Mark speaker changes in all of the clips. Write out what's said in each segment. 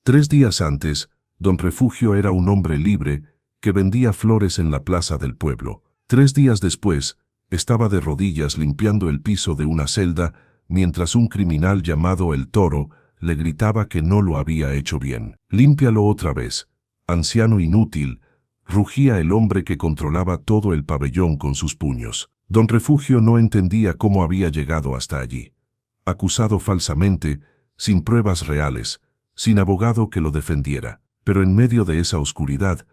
Speaker 1: 3 días antes, don Refugio era un hombre libre que vendía flores en la plaza del pueblo. 3 días después, estaba de rodillas limpiando el piso de una celda mientras un criminal llamado El Toro le gritaba que no lo había hecho bien. «Límpialo otra vez, anciano inútil», rugía el hombre que controlaba todo el pabellón con sus puños. Don Refugio no entendía cómo había llegado hasta allí. Acusado falsamente, sin pruebas reales, sin abogado que lo defendiera. Pero en medio de esa oscuridad,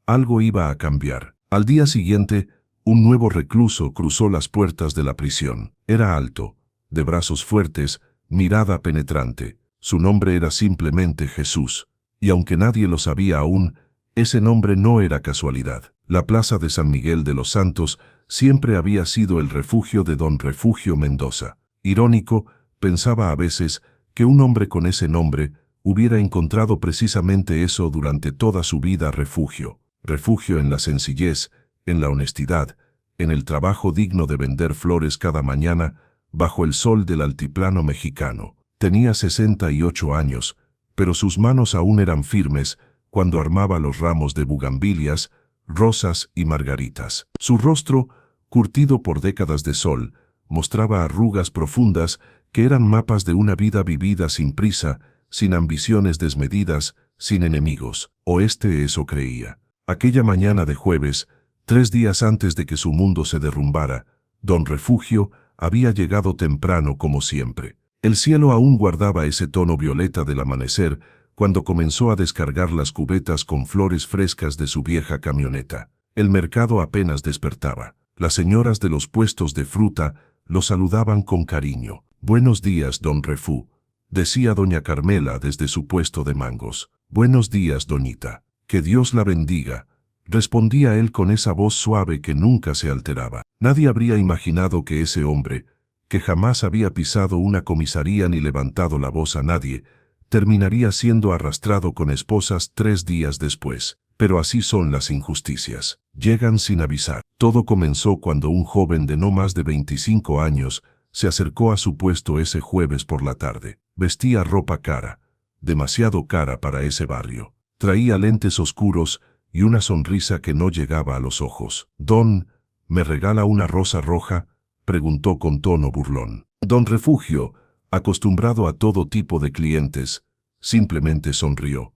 Speaker 1: algo iba a cambiar. Al día siguiente, un nuevo recluso cruzó las puertas de la prisión. Era alto, de brazos fuertes, mirada penetrante. Su nombre era simplemente Jesús. Y aunque nadie lo sabía aún, ese nombre no era casualidad. La plaza de San Miguel de los Santos siempre había sido el refugio de don Refugio Mendoza. Irónico, pensaba a veces, que un hombre con ese nombre hubiera encontrado precisamente eso durante toda su vida: refugio. Refugio en la sencillez, en la honestidad, en el trabajo digno de vender flores cada mañana bajo el sol del altiplano mexicano. Tenía 68 años, pero sus manos aún eran firmes cuando armaba los ramos de bugambilias, rosas y margaritas. Su rostro, curtido por décadas de sol, mostraba arrugas profundas que eran mapas de una vida vivida sin prisa, sin ambiciones desmedidas, sin enemigos. O eso creía. Aquella mañana de jueves, 3 días antes de que su mundo se derrumbara, don Refugio había llegado temprano como siempre. El cielo aún guardaba ese tono violeta del amanecer cuando comenzó a descargar las cubetas con flores frescas de su vieja camioneta. El mercado apenas despertaba. Las señoras de los puestos de fruta lo saludaban con cariño. «Buenos días, don Refú», decía doña Carmela desde su puesto de mangos. «Buenos días, doñita. Que Dios la bendiga», respondía él con esa voz suave que nunca se alteraba. Nadie habría imaginado que ese hombre, que jamás había pisado una comisaría ni levantado la voz a nadie, terminaría siendo arrastrado con esposas 3 días después. Pero así son las injusticias. Llegan sin avisar. Todo comenzó cuando un joven de no más de 25 años se acercó a su puesto ese jueves por la tarde. Vestía ropa cara, demasiado cara para ese barrio. Traía lentes oscuros y una sonrisa que no llegaba a los ojos. «Don, ¿me regala una rosa roja?», preguntó con tono burlón. Don Refugio, acostumbrado a todo tipo de clientes, simplemente sonrió.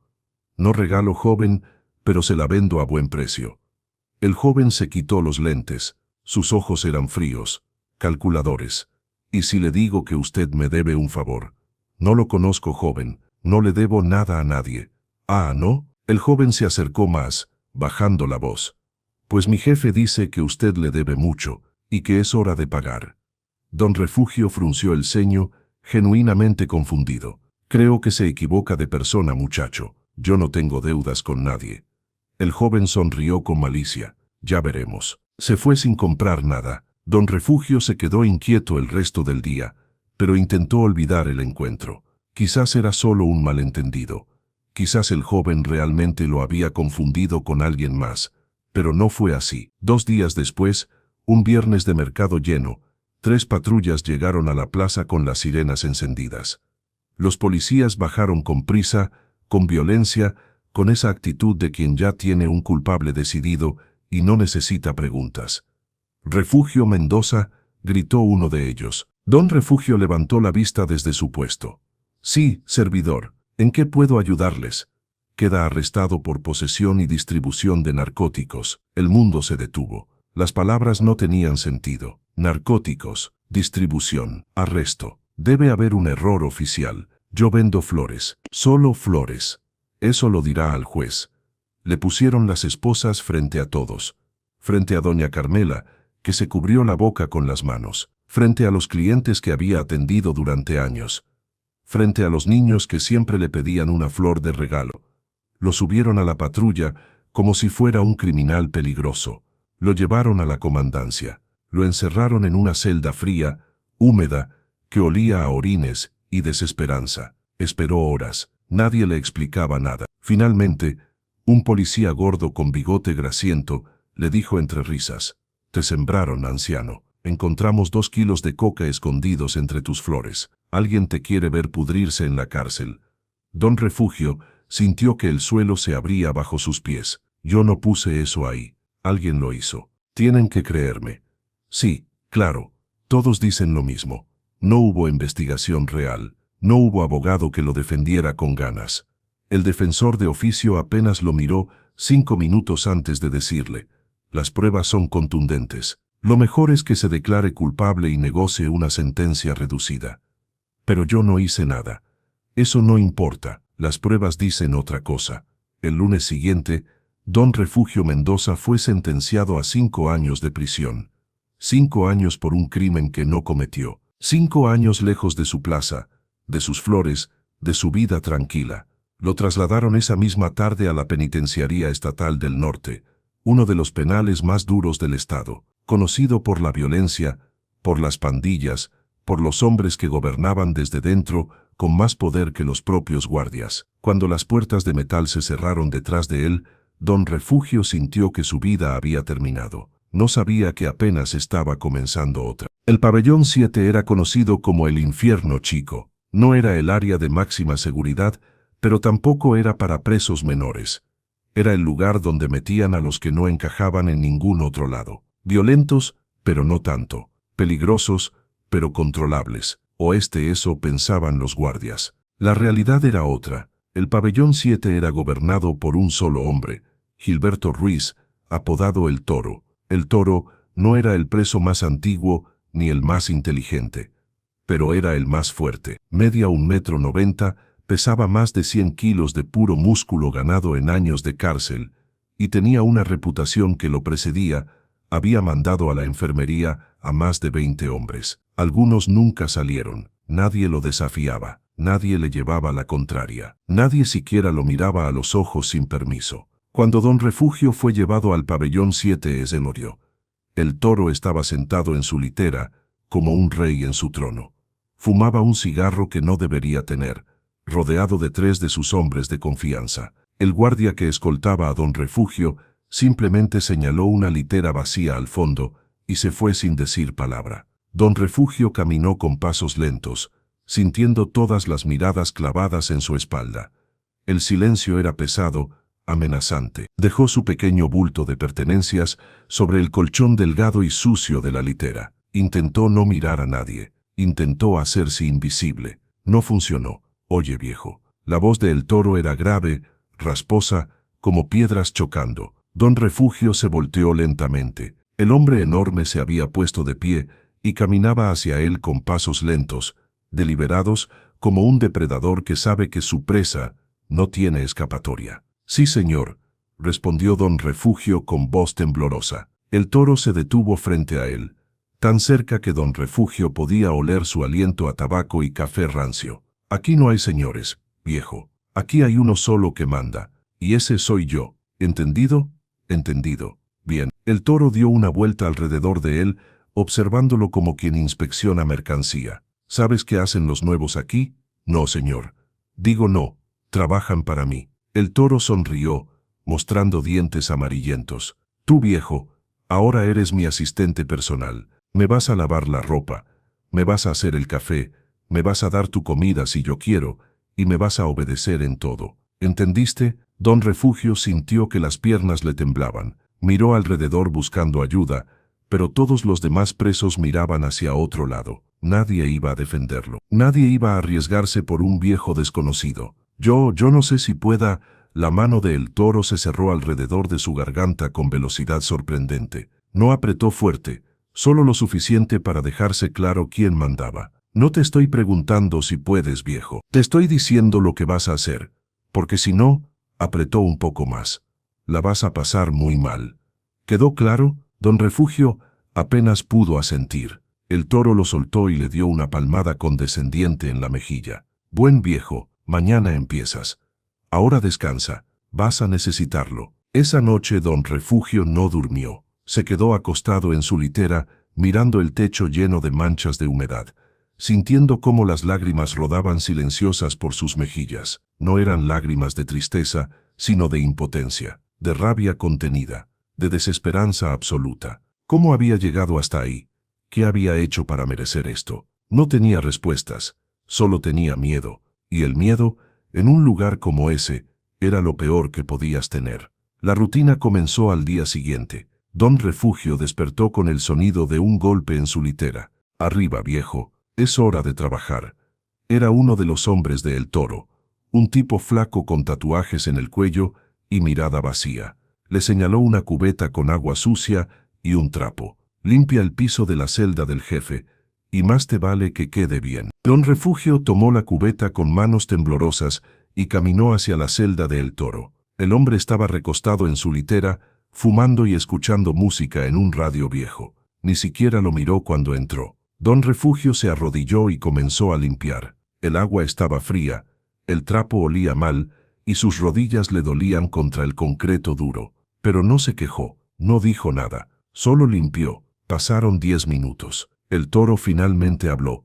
Speaker 1: «No regalo, joven, pero se la vendo a buen precio». El joven se quitó los lentes. Sus ojos eran fríos, calculadores. «¿Y si le digo que usted me debe un favor?» «No lo conozco, joven. No le debo nada a nadie». «Ah, ¿no?». El joven se acercó más, bajando la voz. «Pues mi jefe dice que usted le debe mucho y que es hora de pagar». Don Refugio frunció el ceño, genuinamente confundido. «Creo que se equivoca de persona, muchacho. Yo no tengo deudas con nadie». El joven sonrió con malicia. «Ya veremos». Se fue sin comprar nada. Don Refugio se quedó inquieto el resto del día, pero intentó olvidar el encuentro. Quizás era solo un malentendido. Quizás el joven realmente lo había confundido con alguien más, pero no fue así. 2 días después, un viernes de mercado lleno, 3 patrullas llegaron a la plaza con las sirenas encendidas. Los policías bajaron con prisa, con violencia, con esa actitud de quien ya tiene un culpable decidido y no necesita preguntas. «Refugio Mendoza», gritó uno de ellos. Don Refugio levantó la vista desde su puesto. «Sí, servidor. ¿En qué puedo ayudarles?». «Queda arrestado por posesión y distribución de narcóticos». El mundo se detuvo. Las palabras no tenían sentido. Narcóticos, distribución, arresto. Debe haber un error oficial. Yo vendo flores. Solo flores. Eso lo dirá al juez. Le pusieron las esposas frente a todos. Frente a doña Carmela, que se cubrió la boca con las manos. Frente a los clientes que había atendido durante años. Frente a los niños que siempre le pedían una flor de regalo. Lo subieron a la patrulla como si fuera un criminal peligroso. Lo llevaron a la comandancia. Lo encerraron en una celda fría, húmeda, que olía a orines y desesperanza. Esperó horas. Nadie le explicaba nada. Finalmente, un policía gordo con bigote grasiento le dijo entre risas: «Te sembraron, anciano. Encontramos 2 kilos de coca escondidos entre tus flores. Alguien te quiere ver pudrirse en la cárcel». Don Refugio, sintió que el suelo se abría bajo sus pies. Yo no puse eso ahí. Alguien lo hizo. Tienen que creerme. Sí, claro. Todos dicen lo mismo. No hubo investigación real. No hubo abogado que lo defendiera con ganas. El defensor de oficio apenas lo miró 5 minutos antes de decirle: las pruebas son contundentes. Lo mejor es que se declare culpable y negocie una sentencia reducida. Pero yo no hice nada. Eso no importa. Las pruebas dicen otra cosa. El lunes siguiente, don Refugio Mendoza fue sentenciado a 5 años de prisión. 5 años por un crimen que no cometió. 5 años lejos de su plaza, de sus flores, de su vida tranquila. Lo trasladaron esa misma tarde a la Penitenciaría Estatal del Norte, uno de los penales más duros del estado, conocido por la violencia, por las pandillas, por los hombres que gobernaban desde dentro, con más poder que los propios guardias. Cuando las puertas de metal se cerraron detrás de él, don Refugio sintió que su vida había terminado. No sabía que apenas estaba comenzando otra. El pabellón 7 era conocido como el infierno chico. No era el área de máxima seguridad, pero tampoco era para presos menores. Era el lugar donde metían a los que no encajaban en ningún otro lado. Violentos, pero no tanto. Peligrosos, pero controlables. Eso pensaban los guardias. La realidad era otra. El pabellón 7 era gobernado por un solo hombre, Gilberto Ruiz, apodado El Toro. El Toro no era el preso más antiguo ni el más inteligente, pero era el más fuerte. Medía 1,90 m, pesaba más de 100 kilos de puro músculo ganado en años de cárcel, y tenía una reputación que lo precedía. Había mandado a la enfermería a más de 20 hombres. Algunos nunca salieron. Nadie lo desafiaba. Nadie le llevaba la contraria. Nadie siquiera lo miraba a los ojos sin permiso. Cuando don Refugio fue llevado al pabellón 7 se murió. El Toro estaba sentado en su litera, como un rey en su trono. Fumaba un cigarro que no debería tener, rodeado de 3 de sus hombres de confianza. El guardia que escoltaba a don Refugio simplemente señaló una litera vacía al fondo y se fue sin decir palabra. Don Refugio caminó con pasos lentos, sintiendo todas las miradas clavadas en su espalda. El silencio era pesado, amenazante. Dejó su pequeño bulto de pertenencias sobre el colchón delgado y sucio de la litera. Intentó no mirar a nadie. Intentó hacerse invisible. No funcionó. Oye, viejo. La voz de El Toro era grave, rasposa, como piedras chocando. Don Refugio se volteó lentamente. El hombre enorme se había puesto de pie y caminaba hacia él con pasos lentos, deliberados, como un depredador que sabe que su presa no tiene escapatoria. Sí, señor, respondió don Refugio con voz temblorosa. El Toro se detuvo frente a él, tan cerca que don Refugio podía oler su aliento a tabaco y café rancio. Aquí no hay señores, viejo. Aquí hay uno solo que manda, y ese soy yo. ¿Entendido? Entendido. Bien. El Toro dio una vuelta alrededor de él, observándolo como quien inspecciona mercancía. ¿Sabes qué hacen los nuevos aquí? No, señor. Digo no. Trabajan para mí. El Toro sonrió, mostrando dientes amarillentos. Tú, viejo, ahora eres mi asistente personal. Me vas a lavar la ropa, me vas a hacer el café, me vas a dar tu comida si yo quiero, y me vas a obedecer en todo. ¿Entendiste? Don Refugio sintió que las piernas le temblaban. Miró alrededor buscando ayuda, pero todos los demás presos miraban hacia otro lado. Nadie iba a defenderlo. Nadie iba a arriesgarse por un viejo desconocido. Yo no sé si pueda. La mano de El Toro se cerró alrededor de su garganta con velocidad sorprendente. No apretó fuerte, solo lo suficiente para dejarse claro quién mandaba. No te estoy preguntando si puedes, viejo. Te estoy diciendo lo que vas a hacer, porque si no, apretó un poco más. La vas a pasar muy mal. ¿Quedó claro? Don Refugio apenas pudo asentir. El Toro lo soltó y le dio una palmada condescendiente en la mejilla. Buen viejo, mañana empiezas. Ahora descansa, vas a necesitarlo. Esa noche don Refugio no durmió. Se quedó acostado en su litera, mirando el techo lleno de manchas de humedad, sintiendo cómo las lágrimas rodaban silenciosas por sus mejillas. No eran lágrimas de tristeza, sino de impotencia, de rabia contenida, de desesperanza absoluta. ¿Cómo había llegado hasta ahí? ¿Qué había hecho para merecer esto? No tenía respuestas, solo tenía miedo, y el miedo, en un lugar como ese, Era lo peor que podías tener. La rutina comenzó al día siguiente. Don Refugio despertó con el sonido de un golpe en su litera. «Arriba, viejo, es hora de trabajar». Era uno de los hombres de El Toro, un tipo flaco con tatuajes en el cuello y mirada vacía. Le señaló una cubeta con agua sucia y un trapo. «Limpia el piso de la celda del jefe, y más te vale que quede bien». Don Refugio tomó la cubeta con manos temblorosas y caminó hacia la celda de El Toro. El hombre estaba recostado en su litera, fumando y escuchando música en un radio viejo. Ni siquiera lo miró cuando entró. Don Refugio se arrodilló y comenzó a limpiar. El agua estaba fría, el trapo olía mal y sus rodillas le dolían contra el concreto duro. Pero no se quejó, no dijo nada, solo limpió. Pasaron 10 minutos. El Toro finalmente habló.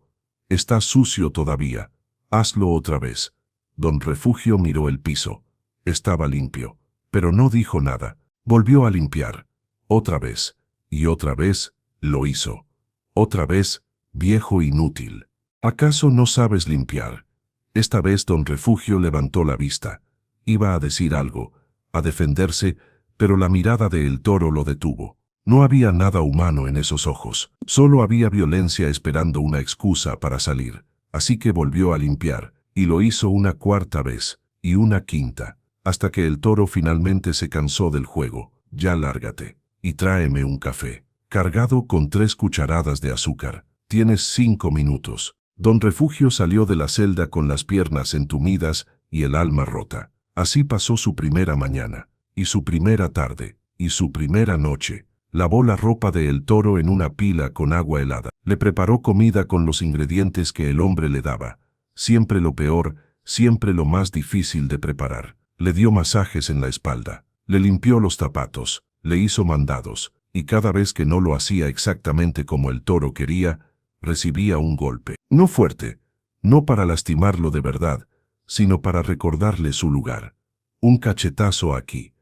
Speaker 1: «Está sucio todavía. Hazlo otra vez». Don Refugio miró el piso. Estaba limpio, pero no dijo nada. Volvió a limpiar. Otra vez, y otra vez, lo hizo. Otra vez, «Viejo inútil. ¿Acaso no sabes limpiar?» Esta vez Don Refugio levantó la vista. Iba a decir algo, a defenderse, pero la mirada de El Toro lo detuvo. No había nada humano en esos ojos. Solo había violencia esperando una excusa para salir. Así que volvió a limpiar, y lo hizo una cuarta vez, y una quinta, hasta que El Toro finalmente se cansó del juego. «Ya lárgate, y tráeme un café, cargado con 3 cucharadas de azúcar. Tienes 5 minutos». Don Refugio salió de la celda con las piernas entumidas y el alma rota. Así pasó su primera mañana, y su primera tarde, y su primera noche. Lavó la ropa de El Toro en una pila con agua helada. Le preparó comida con los ingredientes que el hombre le daba. Siempre lo peor, siempre lo más difícil de preparar. Le dio masajes en la espalda. Le limpió los zapatos. Le hizo mandados. Y cada vez que no lo hacía exactamente como El Toro quería, recibía un golpe. No fuerte, no para lastimarlo de verdad, sino para recordarle su lugar. Un cachetazo aquí,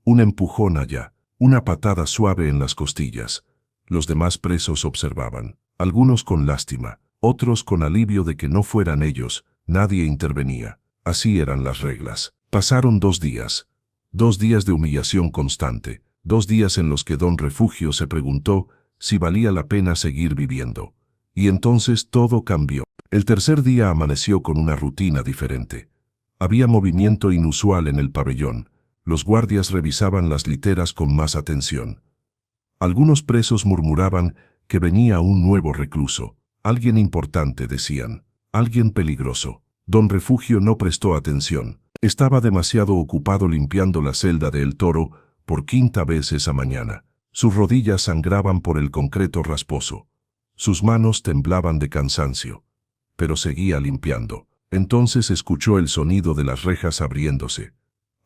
Speaker 1: un empujón allá, una patada suave en las costillas. Los demás presos observaban, algunos con lástima, otros con alivio de que no fueran ellos. Nadie intervenía. Así eran las reglas. Pasaron 2 días. 2 días de humillación constante. 2 días en los que Don Refugio se preguntó si valía la pena seguir viviendo. Y entonces todo cambió. El tercer día amaneció con una rutina diferente. Había movimiento inusual en el pabellón. Los guardias revisaban las literas con más atención. Algunos presos murmuraban que venía un nuevo recluso. Alguien importante, decían. Alguien peligroso. Don Refugio no prestó atención. Estaba demasiado ocupado limpiando la celda de El Toro por 5ª vez esa mañana. Sus rodillas sangraban por el concreto rasposo. Sus manos temblaban de cansancio. Pero seguía limpiando. Entonces escuchó el sonido de las rejas abriéndose.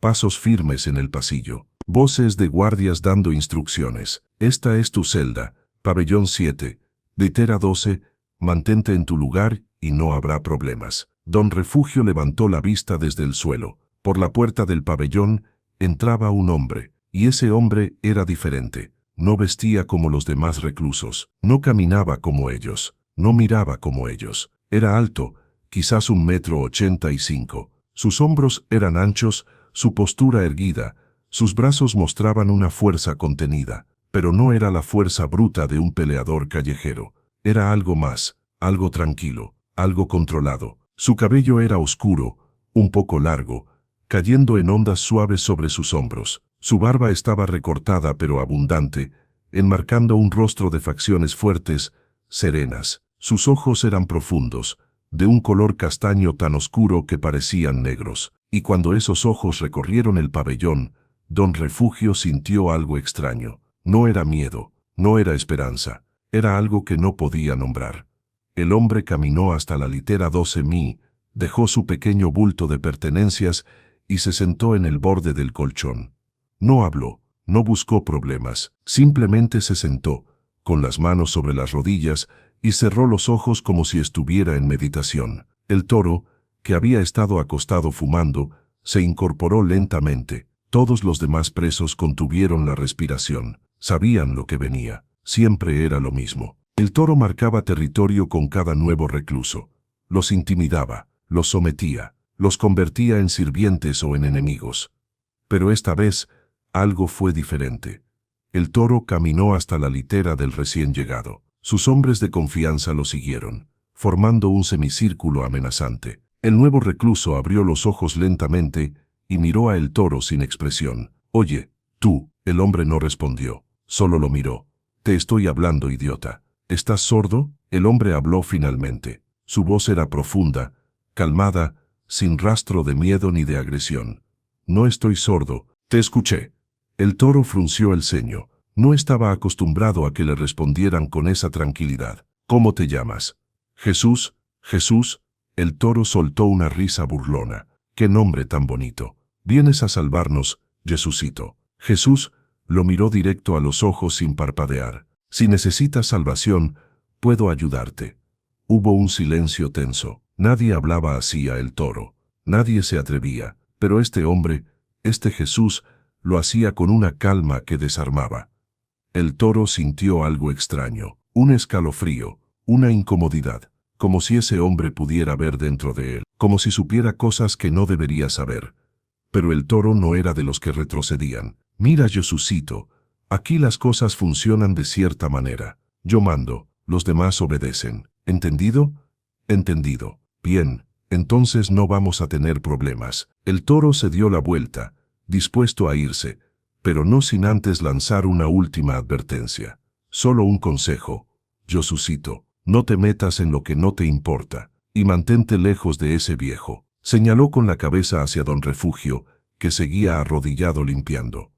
Speaker 1: Pasos firmes en el pasillo. Voces de guardias dando instrucciones. «Esta es tu celda, pabellón 7, litera 12, mantente en tu lugar y no habrá problemas». Don Refugio levantó la vista desde el suelo. Por la puerta del pabellón entraba un hombre, y ese hombre era diferente. No vestía como los demás reclusos, no caminaba como ellos, no miraba como ellos. Era alto, quizás 1,85 m. Sus hombros eran anchos, su postura erguida, sus brazos mostraban una fuerza contenida, pero no era la fuerza bruta de un peleador callejero. Era algo más, algo tranquilo, algo controlado. Su cabello era oscuro, un poco largo, cayendo en ondas suaves sobre sus hombros. Su barba estaba recortada pero abundante, enmarcando un rostro de facciones fuertes, serenas. Sus ojos eran profundos, de un color castaño tan oscuro que parecían negros. Y cuando esos ojos recorrieron el pabellón, Don Refugio sintió algo extraño. No era miedo, no era esperanza, era algo que no podía nombrar. El hombre caminó hasta la litera 12 dejó su pequeño bulto de pertenencias y se sentó en el borde del colchón. No habló, no buscó problemas, simplemente se sentó, con las manos sobre las rodillas, y cerró los ojos como si estuviera en meditación. El Toro, que había estado acostado fumando, se incorporó lentamente. Todos los demás presos contuvieron la respiración. Sabían lo que venía. Siempre era lo mismo. El Toro marcaba territorio con cada nuevo recluso. Los intimidaba, los sometía, los convertía en sirvientes o en enemigos. Pero esta vez, algo fue diferente. El toro caminó hasta la litera del recién llegado. Sus hombres de confianza lo siguieron, formando un semicírculo amenazante. El nuevo recluso abrió los ojos lentamente y miró a el toro sin expresión. «Oye, tú», el hombre no respondió, solo lo miró. «Te estoy hablando, idiota. ¿Estás sordo?». El hombre habló finalmente. Su voz era profunda, calmada, sin rastro de miedo ni de agresión. «No estoy sordo, te escuché». El toro frunció el ceño. No estaba acostumbrado a que le respondieran con esa tranquilidad. «¿Cómo te llamas?». «Jesús, Jesús». El toro soltó una risa burlona. «Qué nombre tan bonito. Vienes a salvarnos, Jesucito». Jesús lo miró directo a los ojos sin parpadear. «Si necesitas salvación, puedo ayudarte». Hubo un silencio tenso. Nadie hablaba así a el toro. Nadie se atrevía. Pero este hombre, este Jesús, lo hacía con una calma que desarmaba. El toro sintió algo extraño, un escalofrío, una incomodidad, como si ese hombre pudiera ver dentro de él, como si supiera cosas que no debería saber. Pero el toro no era de los que retrocedían. «Mira, Jesucito, aquí las cosas funcionan de cierta manera. Yo mando, los demás obedecen. ¿Entendido?». «Entendido». «Bien, entonces no vamos a tener problemas». El toro se dio la vuelta, dispuesto a irse, pero no sin antes lanzar una última advertencia. «Solo un consejo, Jesucito, no te metas en lo que no te importa, y mantente lejos de ese viejo». Señaló con la cabeza hacia don Refugio, que seguía arrodillado limpiando.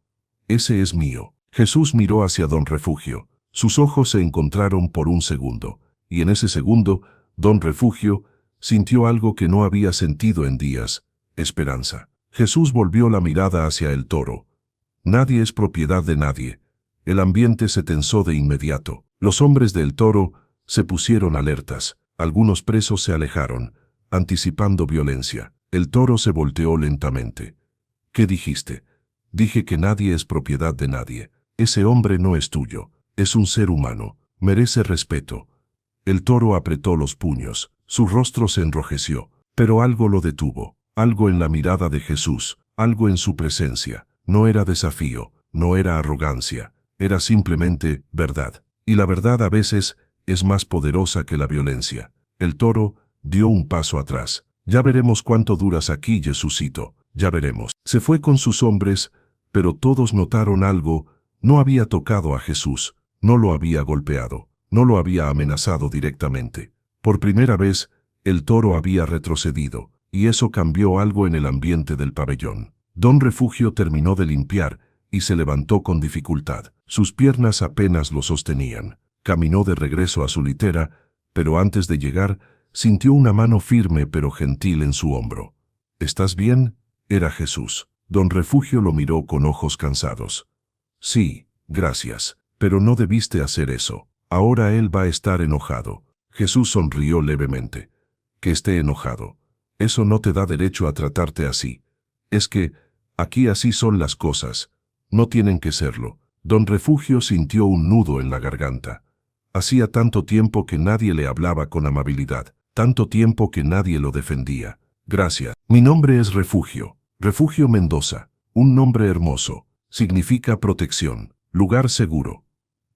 Speaker 1: «Ese es mío». Jesús miró hacia don Refugio. Sus ojos se encontraron por un segundo, y en ese segundo, don Refugio sintió algo que no había sentido en días: esperanza. Jesús volvió la mirada hacia el toro. «Nadie es propiedad de nadie». El ambiente se tensó de inmediato. Los hombres del toro se pusieron alertas. Algunos presos se alejaron, anticipando violencia. El toro se volteó lentamente. «¿Qué dijiste?». «Dije que nadie es propiedad de nadie. Ese hombre no es tuyo. Es un ser humano. Merece respeto». El toro apretó los puños. Su rostro se enrojeció. Pero algo lo detuvo. Algo en la mirada de Jesús. Algo en su presencia. No era desafío. No era arrogancia. Era simplemente verdad. Y la verdad a veces es más poderosa que la violencia. El toro dio un paso atrás. «Ya veremos cuánto duras aquí, Jesucito. Ya veremos». Se fue con sus hombres, pero todos notaron algo. No había tocado a Jesús. No lo había golpeado. No lo había amenazado directamente. Por primera vez, el toro había retrocedido, y eso cambió algo en el ambiente del pabellón. Don Refugio terminó de limpiar y se levantó con dificultad. Sus piernas apenas lo sostenían. Caminó de regreso a su litera, pero antes de llegar, sintió una mano firme pero gentil en su hombro. «¿Estás bien?». Era Jesús. Don Refugio lo miró con ojos cansados. «Sí, gracias, pero no debiste hacer eso. Ahora él va a estar enojado». Jesús sonrió levemente. «Que esté enojado. Eso no te da derecho a tratarte así. Es que, aquí así son las cosas. No tienen que serlo». Don Refugio sintió un nudo en la garganta. Hacía tanto tiempo que nadie le hablaba con amabilidad, tanto tiempo que nadie lo defendía. «Gracias. Mi nombre es Refugio. Refugio Mendoza. Un nombre hermoso. Significa protección, lugar seguro».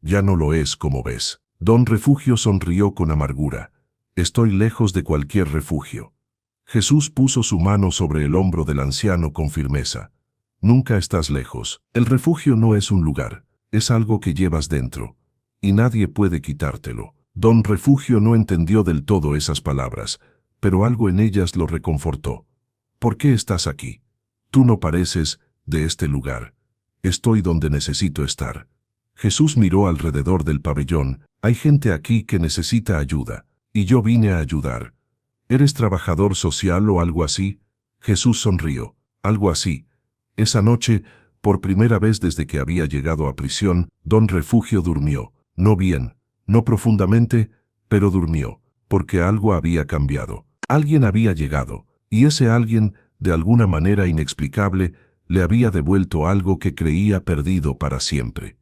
Speaker 1: «Ya no lo es, como ves». Don Refugio sonrió con amargura. «Estoy lejos de cualquier refugio». Jesús puso su mano sobre el hombro del anciano con firmeza. «Nunca estás lejos. El refugio no es un lugar, es algo que llevas dentro, y nadie puede quitártelo». Don Refugio no entendió del todo esas palabras, pero algo en ellas lo reconfortó. «¿Por qué estás aquí? Tú no pareces de este lugar». «Estoy donde necesito estar». Jesús miró alrededor del pabellón. «Hay gente aquí que necesita ayuda, y yo vine a ayudar». «¿Eres trabajador social o algo así?». Jesús sonrió. «Algo así». Esa noche, por primera vez desde que había llegado a prisión, Don Refugio durmió. No bien, no profundamente, pero durmió, porque algo había cambiado. Alguien había llegado, y ese alguien, de alguna manera inexplicable, le había devuelto algo que creía perdido para siempre: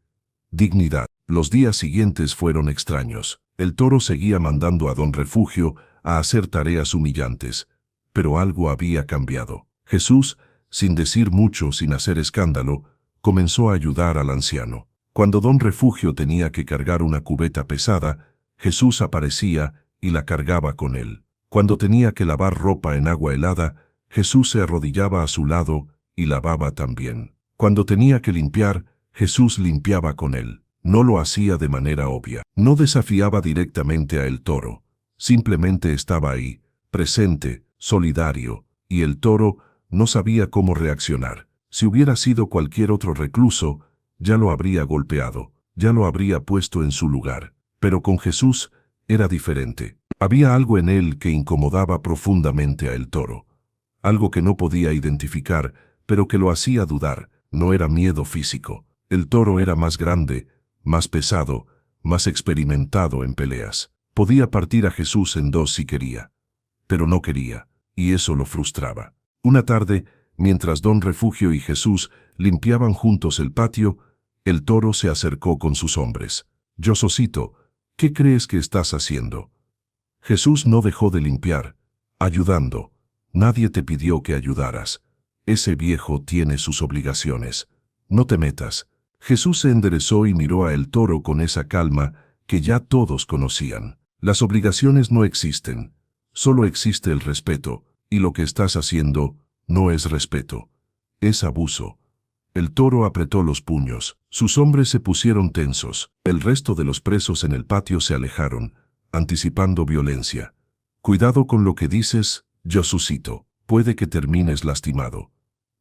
Speaker 1: dignidad. Los días siguientes fueron extraños. El toro seguía mandando a Don Refugio a hacer tareas humillantes. pero algo había cambiado. Jesús, sin decir mucho, sin hacer escándalo, comenzó a ayudar al anciano. Cuando don Refugio tenía que cargar una cubeta pesada, Jesús aparecía y la cargaba con él. Cuando tenía que lavar ropa en agua helada, Jesús se arrodillaba a su lado y lavaba también. Cuando tenía que limpiar, Jesús limpiaba con él. No lo hacía de manera obvia. No desafiaba directamente a el toro. Simplemente estaba ahí, presente, solidario, y el toro no sabía cómo reaccionar. Si hubiera sido cualquier otro recluso, ya lo habría golpeado, ya lo habría puesto en su lugar. Pero con Jesús era diferente. Había algo en él que incomodaba profundamente a el toro. Algo que no podía identificar, pero que lo hacía dudar. No era miedo físico. El toro era más grande, más pesado, más experimentado en peleas. Podía partir a Jesús en dos si quería. Pero no quería, y eso lo frustraba. Una tarde, mientras don Refugio y Jesús limpiaban juntos el patio, el toro se acercó con sus hombres. Josocito, ¿qué crees que estás haciendo? Jesús no dejó de limpiar, ayudando. Nadie te pidió que ayudaras. Ese viejo tiene sus obligaciones. No te metas. Jesús se enderezó y miró a el toro con esa calma que ya todos conocían. Las obligaciones no existen. Solo existe el respeto, y lo que estás haciendo no es respeto. Es abuso. El toro apretó los puños. Sus hombres se pusieron tensos. El resto de los presos en el patio se alejaron, anticipando violencia. Cuidado con lo que dices, Josucito. Puede que termines lastimado.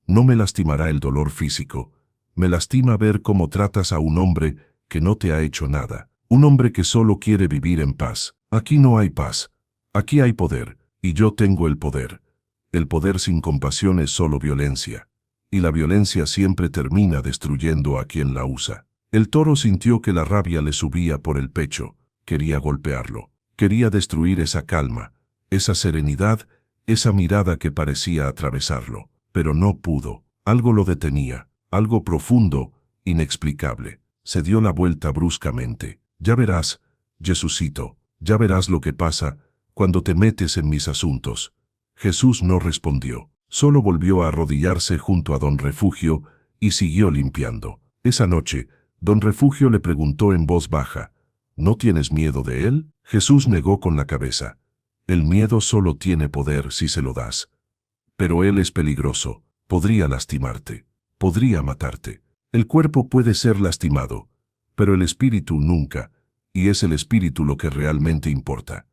Speaker 1: No me lastimará el dolor físico. Me lastima ver cómo tratas a un hombre que no te ha hecho nada. Un hombre que solo quiere vivir en paz. Aquí no hay paz. Aquí hay poder, y yo tengo el poder. El poder sin compasión es solo violencia. Y la violencia siempre termina destruyendo a quien la usa. El toro sintió que la rabia le subía por el pecho. Quería golpearlo. Quería destruir esa calma, esa serenidad, esa mirada que parecía atravesarlo. Pero no pudo. Algo lo detenía. Algo profundo, inexplicable. Se dio la vuelta bruscamente. Ya verás, Jesucito, ya verás lo que pasa cuando te metes en mis asuntos. Jesús no respondió. Solo volvió a arrodillarse junto a don Refugio y siguió limpiando. Esa noche, don Refugio le preguntó en voz baja, ¿no tienes miedo de él? Jesús negó con la cabeza. El miedo solo tiene poder si se lo das. Pero él es peligroso. Podría lastimarte. Podría matarte. El cuerpo puede ser lastimado, pero el espíritu nunca, y es el espíritu lo que realmente importa.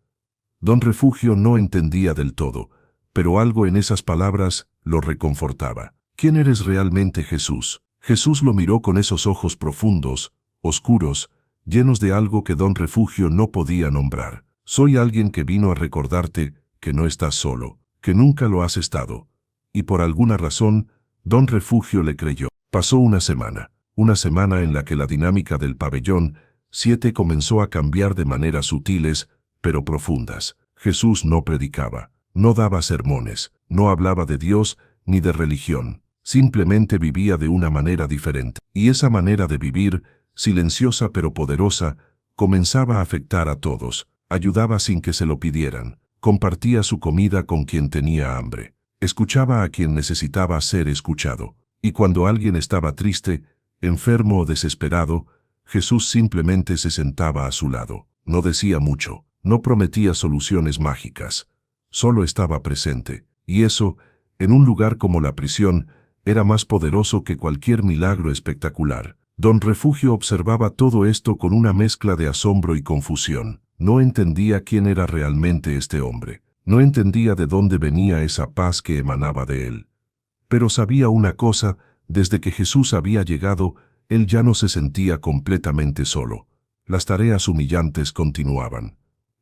Speaker 1: Don Refugio no entendía del todo, pero algo en esas palabras lo reconfortaba. ¿Quién eres realmente, Jesús? Jesús lo miró con esos ojos profundos, oscuros, llenos de algo que don Refugio no podía nombrar. Soy alguien que vino a recordarte que no estás solo, que nunca lo has estado. Y por alguna razón, don Refugio le creyó. Pasó una semana en la que la dinámica del pabellón 7 comenzó a cambiar de maneras sutiles, pero profundas. Jesús no predicaba, no daba sermones, no hablaba de Dios ni de religión. Simplemente vivía de una manera diferente. Y esa manera de vivir, silenciosa pero poderosa, comenzaba a afectar a todos. Ayudaba sin que se lo pidieran. Compartía su comida con quien tenía hambre. Escuchaba a quien necesitaba ser escuchado. Y cuando alguien estaba triste, enfermo o desesperado, Jesús simplemente se sentaba a su lado. No decía mucho, no prometía soluciones mágicas. Solo estaba presente. Y eso, en un lugar como la prisión, era más poderoso que cualquier milagro espectacular. Don Refugio observaba todo esto con una mezcla de asombro y confusión. No entendía quién era realmente este hombre. No entendía de dónde venía esa paz que emanaba de él. Pero sabía una cosa, desde que Jesús había llegado, él ya no se sentía completamente solo. Las tareas humillantes continuaban.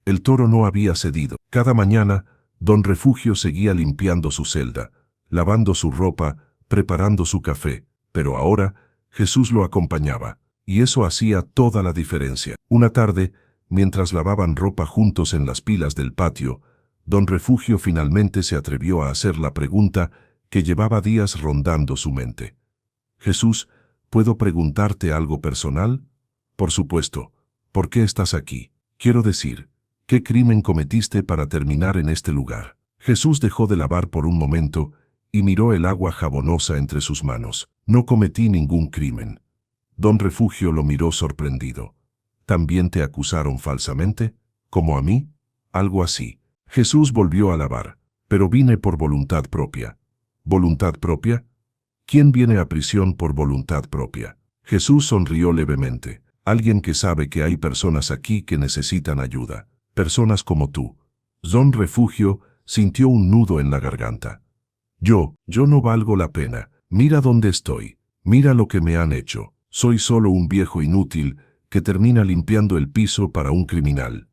Speaker 1: El toro no había cedido. Cada mañana, don Refugio seguía limpiando su celda, lavando su ropa, preparando su café, pero ahora Jesús lo acompañaba, y eso hacía toda la diferencia. Una tarde, mientras lavaban ropa juntos en las pilas del patio, don Refugio finalmente se atrevió a hacer la pregunta que llevaba días rondando su mente. Jesús, ¿puedo preguntarte algo personal? Por supuesto. ¿Por qué estás aquí? Quiero decir, ¿qué crimen cometiste para terminar en este lugar? Jesús dejó de lavar por un momento y miró el agua jabonosa entre sus manos. No cometí ningún crimen. Don Refugio lo miró sorprendido. ¿También te acusaron falsamente? ¿Como a mí? Algo así. Jesús volvió a lavar. Pero vine por voluntad propia. ¿Voluntad propia? ¿Quién viene a prisión por voluntad propia? Jesús sonrió levemente. Alguien que sabe que hay personas aquí que necesitan ayuda. Personas como tú. Don Refugio sintió un nudo en la garganta. Yo no valgo la pena. Mira dónde estoy. Mira lo que me han hecho. Soy solo un viejo inútil que termina limpiando el piso para un criminal.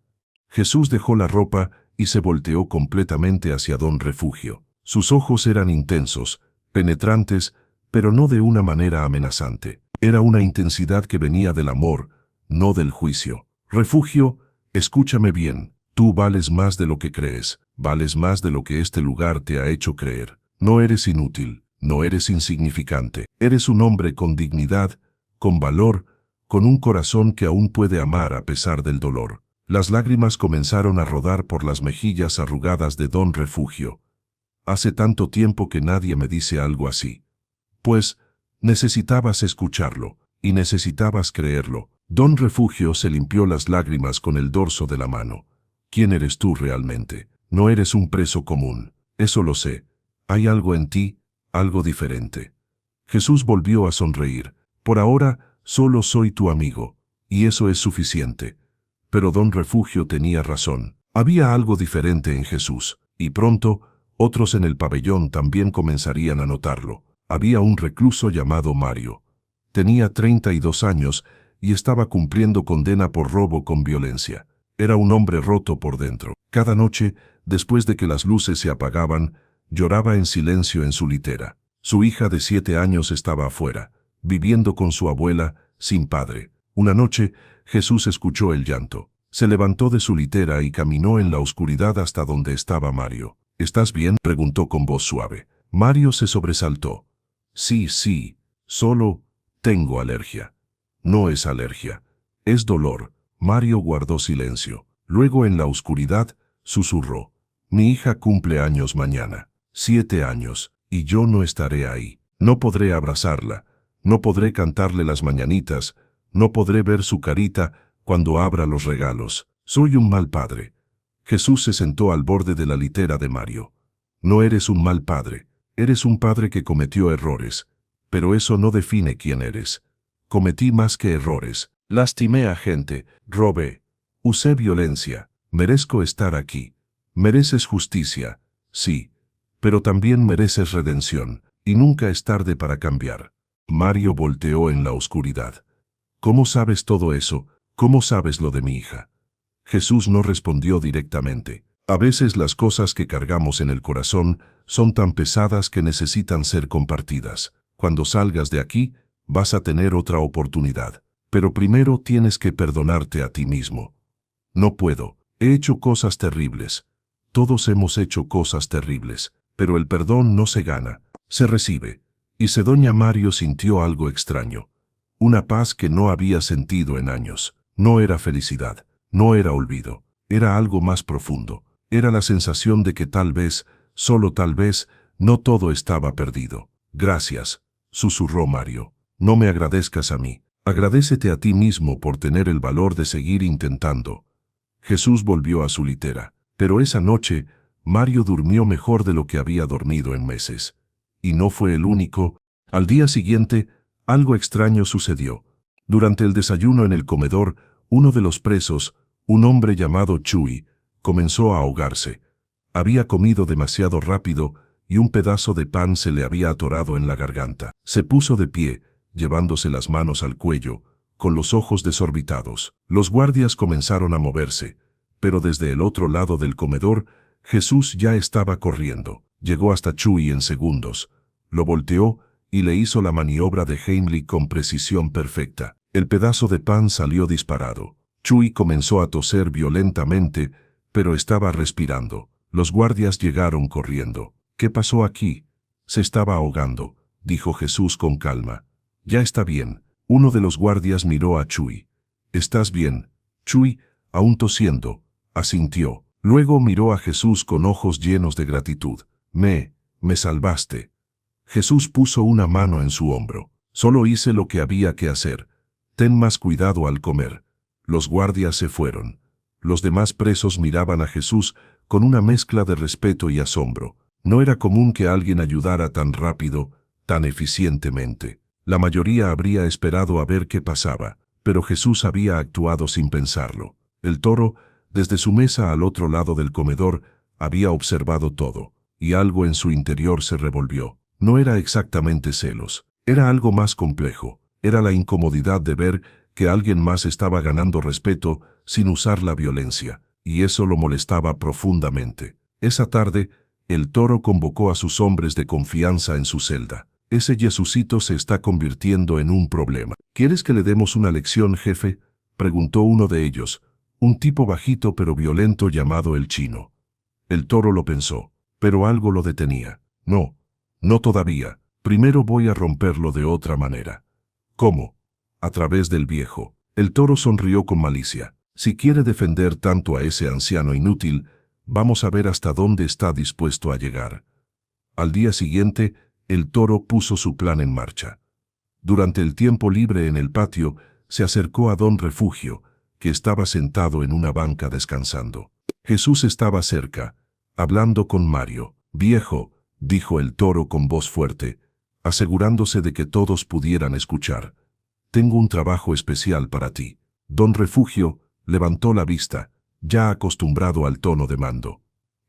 Speaker 1: Jesús dejó la ropa y se volteó completamente hacia Don Refugio. Sus ojos eran intensos, penetrantes, pero no de una manera amenazante. Era una intensidad que venía del amor, no del juicio. Refugio, escúchame bien. Tú vales más de lo que crees. Vales más de lo que este lugar te ha hecho creer. No eres inútil, no eres insignificante. Eres un hombre con dignidad, con valor, con un corazón que aún puede amar a pesar del dolor. Las lágrimas comenzaron a rodar por las mejillas arrugadas de Don Refugio. Hace tanto tiempo que nadie me dice algo así. Pues, necesitabas escucharlo, y necesitabas creerlo. Don Refugio se limpió las lágrimas con el dorso de la mano. ¿Quién eres tú realmente? No eres un preso común, eso lo sé. Hay algo en ti, algo diferente. Jesús volvió a sonreír. Por ahora, solo soy tu amigo, y eso es suficiente. Pero Don Refugio tenía razón. Había algo diferente en Jesús, y pronto, otros en el pabellón también comenzarían a notarlo. Había un recluso llamado Mario. Tenía 32 años y estaba cumpliendo condena por robo con violencia. Era un hombre roto por dentro. Cada noche, después de que las luces se apagaban, lloraba en silencio en su litera. Su hija de 7 años estaba afuera, viviendo con su abuela, sin padre. Una noche, Jesús escuchó el llanto. Se levantó de su litera y caminó en la oscuridad hasta donde estaba Mario. ¿Estás bien?, preguntó con voz suave. Mario se sobresaltó. Sí, solo tengo alergia. No es alergia, es dolor. Mario guardó silencio. Luego en la oscuridad, susurró. Mi hija cumple años mañana. 7 años, y yo no estaré ahí. No podré abrazarla, no podré cantarle las mañanitas, no podré ver su carita cuando abra los regalos. Soy un mal padre. Jesús se sentó al borde de la litera de Mario. No eres un mal padre, eres un padre que cometió errores, pero eso no define quién eres. Cometí más que errores. Lastimé a gente, robé, usé violencia. Merezco estar aquí. Mereces justicia, sí, pero también mereces redención, y nunca es tarde para cambiar. Mario volteó en la oscuridad. ¿Cómo sabes todo eso? ¿Cómo sabes lo de mi hija? Jesús no respondió directamente. A veces las cosas que cargamos en el corazón son tan pesadas que necesitan ser compartidas. Cuando salgas de aquí, vas a tener otra oportunidad. Pero primero tienes que perdonarte a ti mismo. No puedo. He hecho cosas terribles. Todos hemos hecho cosas terribles, pero el perdón no se gana, se recibe. Y doña Mario sintió algo extraño. Una paz que no había sentido en años. No era felicidad, no era olvido, era algo más profundo. Era la sensación de que tal vez, solo tal vez, no todo estaba perdido. Gracias, susurró Mario. No me agradezcas a mí. Agradécete a ti mismo por tener el valor de seguir intentando. Jesús volvió a su litera. Pero esa noche, Mario durmió mejor de lo que había dormido en meses. Y no fue el único. Al día siguiente, algo extraño sucedió. Durante el desayuno en el comedor, uno de los presos, un hombre llamado Chuy, comenzó a ahogarse. Había comido demasiado rápido y un pedazo de pan se le había atorado en la garganta. Se puso de pie, llevándose las manos al cuello, con los ojos desorbitados. Los guardias comenzaron a moverse, pero desde el otro lado del comedor, Jesús ya estaba corriendo. Llegó hasta Chuy en segundos. Lo volteó y le hizo la maniobra de Heimlich con precisión perfecta. El pedazo de pan salió disparado. Chuy comenzó a toser violentamente, pero estaba respirando. Los guardias llegaron corriendo. ¿Qué pasó aquí? Se estaba ahogando, dijo Jesús con calma. Ya está bien. Uno de los guardias miró a Chuy. ¿Estás bien? Chuy, aún tosiendo, asintió. Luego miró a Jesús con ojos llenos de gratitud. Me salvaste. Jesús puso una mano en su hombro. Solo hice lo que había que hacer. Ten más cuidado al comer. Los guardias se fueron. Los demás presos miraban a Jesús con una mezcla de respeto y asombro. No era común que alguien ayudara tan rápido, tan eficientemente. La mayoría habría esperado a ver qué pasaba, pero Jesús había actuado sin pensarlo. El toro, desde su mesa al otro lado del comedor, había observado todo, y algo en su interior se revolvió. No era exactamente celos, era algo más complejo. Era la incomodidad de ver que alguien más estaba ganando respeto sin usar la violencia, y eso lo molestaba profundamente. Esa tarde, el toro convocó a sus hombres de confianza en su celda. Ese Jesucito se está convirtiendo en un problema. ¿Quieres que le demos una lección, jefe?, preguntó uno de ellos, un tipo bajito pero violento llamado el Chino. El toro lo pensó, pero algo lo detenía. No todavía. Primero voy a romperlo de otra manera. ¿Cómo? A través del viejo. El toro sonrió con malicia. Si quiere defender tanto a ese anciano inútil, vamos a ver hasta dónde está dispuesto a llegar. Al día siguiente, el toro puso su plan en marcha. Durante el tiempo libre en el patio, se acercó a Don Refugio, que estaba sentado en una banca descansando. Jesús estaba cerca, hablando con Mario. «Viejo», dijo el toro con voz fuerte, asegurándose de que todos pudieran escuchar. «Tengo un trabajo especial para ti». Don Refugio levantó la vista, ya acostumbrado al tono de mando.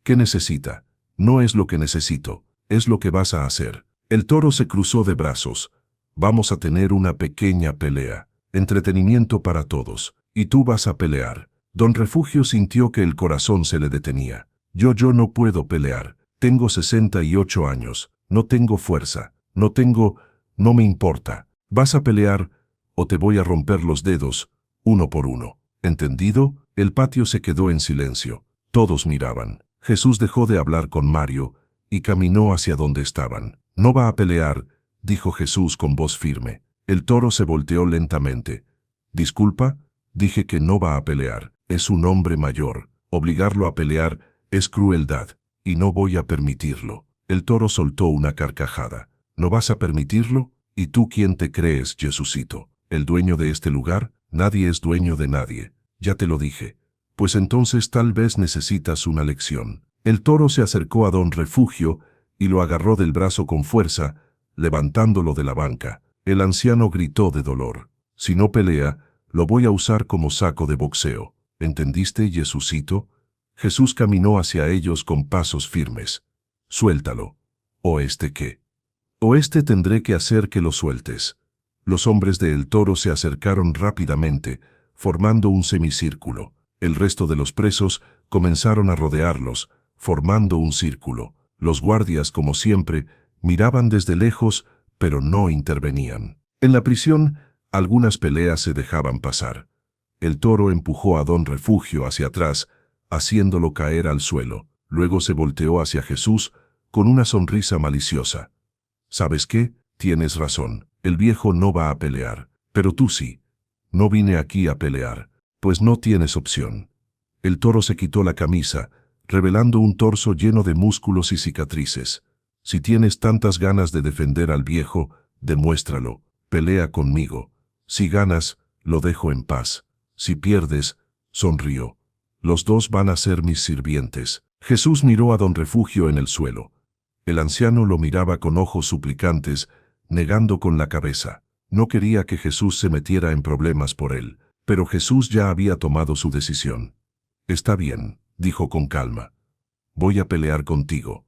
Speaker 1: «¿Qué necesita?» «No es lo que necesito, es lo que vas a hacer». El toro se cruzó de brazos. «Vamos a tener una pequeña pelea. Entretenimiento para todos. Y tú vas a pelear». Don Refugio sintió que el corazón se le detenía. Yo no puedo pelear. Tengo 68 años. No tengo fuerza. No me importa. Vas a pelear o te voy a romper los dedos, uno por uno. ¿Entendido?» El patio se quedó en silencio. Todos miraban. Jesús dejó de hablar con Mario y caminó hacia donde estaban. «No va a pelear», dijo Jesús con voz firme. El toro se volteó lentamente. «Disculpa, dije que no va a pelear. Es un hombre mayor. Obligarlo a pelear es crueldad, y no voy a permitirlo». El toro soltó una carcajada. «¿No vas a permitirlo? ¿Y tú quién te crees, Jesucito? ¿El dueño de este lugar? Nadie es dueño de nadie. Ya te lo dije. Pues entonces tal vez necesitas una lección». El toro se acercó a Don Refugio y lo agarró del brazo con fuerza, levantándolo de la banca. El anciano gritó de dolor. «Si no pelea, lo voy a usar como saco de boxeo. ¿Entendiste, Jesucito?» Jesús caminó hacia ellos con pasos firmes. «Suéltalo». «¿O este qué?» «O este tendré que hacer que lo sueltes». Los hombres de El Toro se acercaron rápidamente, formando un semicírculo. El resto de los presos comenzaron a rodearlos, formando un círculo. Los guardias, como siempre, miraban desde lejos, pero no intervenían. En la prisión, algunas peleas se dejaban pasar. El toro empujó a Don Refugio hacia atrás, haciéndolo caer al suelo. Luego se volteó hacia Jesús con una sonrisa maliciosa. «¿Sabes qué? Tienes razón. El viejo no va a pelear. Pero tú sí. No vine aquí a pelear. Pues no tienes opción». El toro se quitó la camisa, revelando un torso lleno de músculos y cicatrices. «Si tienes tantas ganas de defender al viejo, demuéstralo. Pelea conmigo. Si ganas, lo dejo en paz. Si pierdes», sonrió, «los dos van a ser mis sirvientes». Jesús miró a Don Refugio en el suelo. El anciano lo miraba con ojos suplicantes, negando con la cabeza. No quería que Jesús se metiera en problemas por él, pero Jesús ya había tomado su decisión. «Está bien», dijo con calma. «Voy a pelear contigo».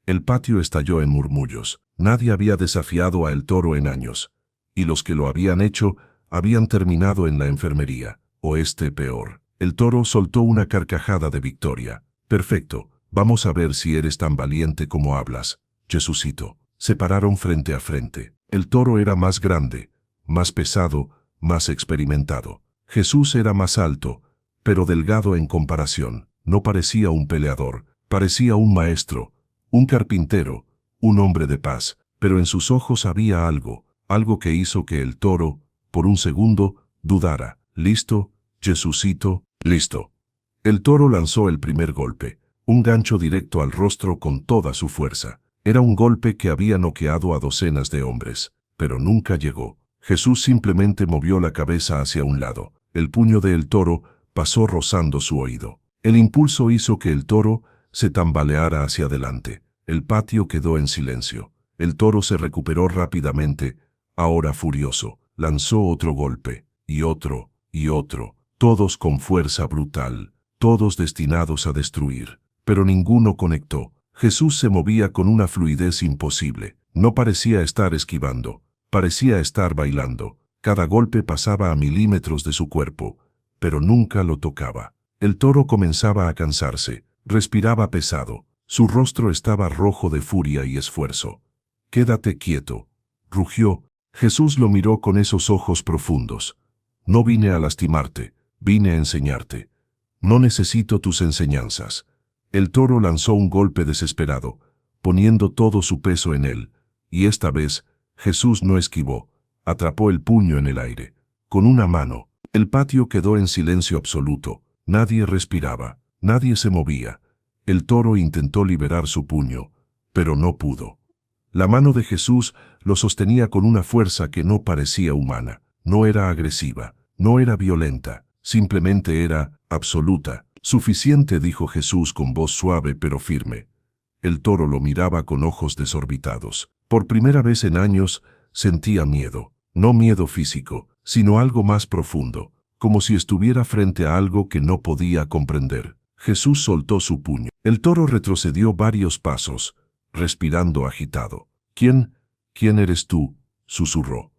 Speaker 1: El patio estalló en murmullos. Nadie había desafiado a El Toro en años, y los que lo habían hecho habían terminado en la enfermería, o peor. El toro soltó una carcajada de victoria. «Perfecto, vamos a ver si eres tan valiente como hablas, Jesucito». Se pararon frente a frente. El toro era más grande, más pesado, más experimentado. Jesús era más alto, pero delgado en comparación. No parecía un peleador, parecía un maestro, un carpintero, un hombre de paz. Pero en sus ojos había algo que hizo que el toro, por un segundo, dudara. «¿Listo, Jesucito?» «Listo». El toro lanzó el primer golpe, un gancho directo al rostro con toda su fuerza. Era un golpe que había noqueado a docenas de hombres, pero nunca llegó. Jesús simplemente movió la cabeza hacia un lado. El puño del toro pasó rozando su oído. El impulso hizo que el toro se tambaleara hacia adelante. El patio quedó en silencio. El toro se recuperó rápidamente, ahora furioso. Lanzó otro golpe, y otro, todos con fuerza brutal, todos destinados a destruir. Pero ninguno conectó. Jesús se movía con una fluidez imposible. No parecía estar esquivando, parecía estar bailando. Cada golpe pasaba a milímetros de su cuerpo, pero nunca lo tocaba. El toro comenzaba a cansarse, respiraba pesado. Su rostro estaba rojo de furia y esfuerzo. «Quédate quieto», rugió. Jesús lo miró con esos ojos profundos. «No vine a lastimarte, vine a enseñarte. No necesito tus enseñanzas». El toro lanzó un golpe desesperado, poniendo todo su peso en él, y esta vez Jesús no esquivó, atrapó el puño en el aire, con una mano. El patio quedó en silencio absoluto, nadie respiraba, nadie se movía. El toro intentó liberar su puño, pero no pudo. La mano de Jesús lo sostenía con una fuerza que no parecía humana, no era agresiva, no era violenta, simplemente era absoluta. «Suficiente», dijo Jesús con voz suave pero firme. El toro lo miraba con ojos desorbitados. Por primera vez en años sentía miedo, no miedo físico, sino algo más profundo, como si estuviera frente a algo que no podía comprender. Jesús soltó su puño. El toro retrocedió varios pasos, respirando agitado. «¿Quién eres tú?», susurró.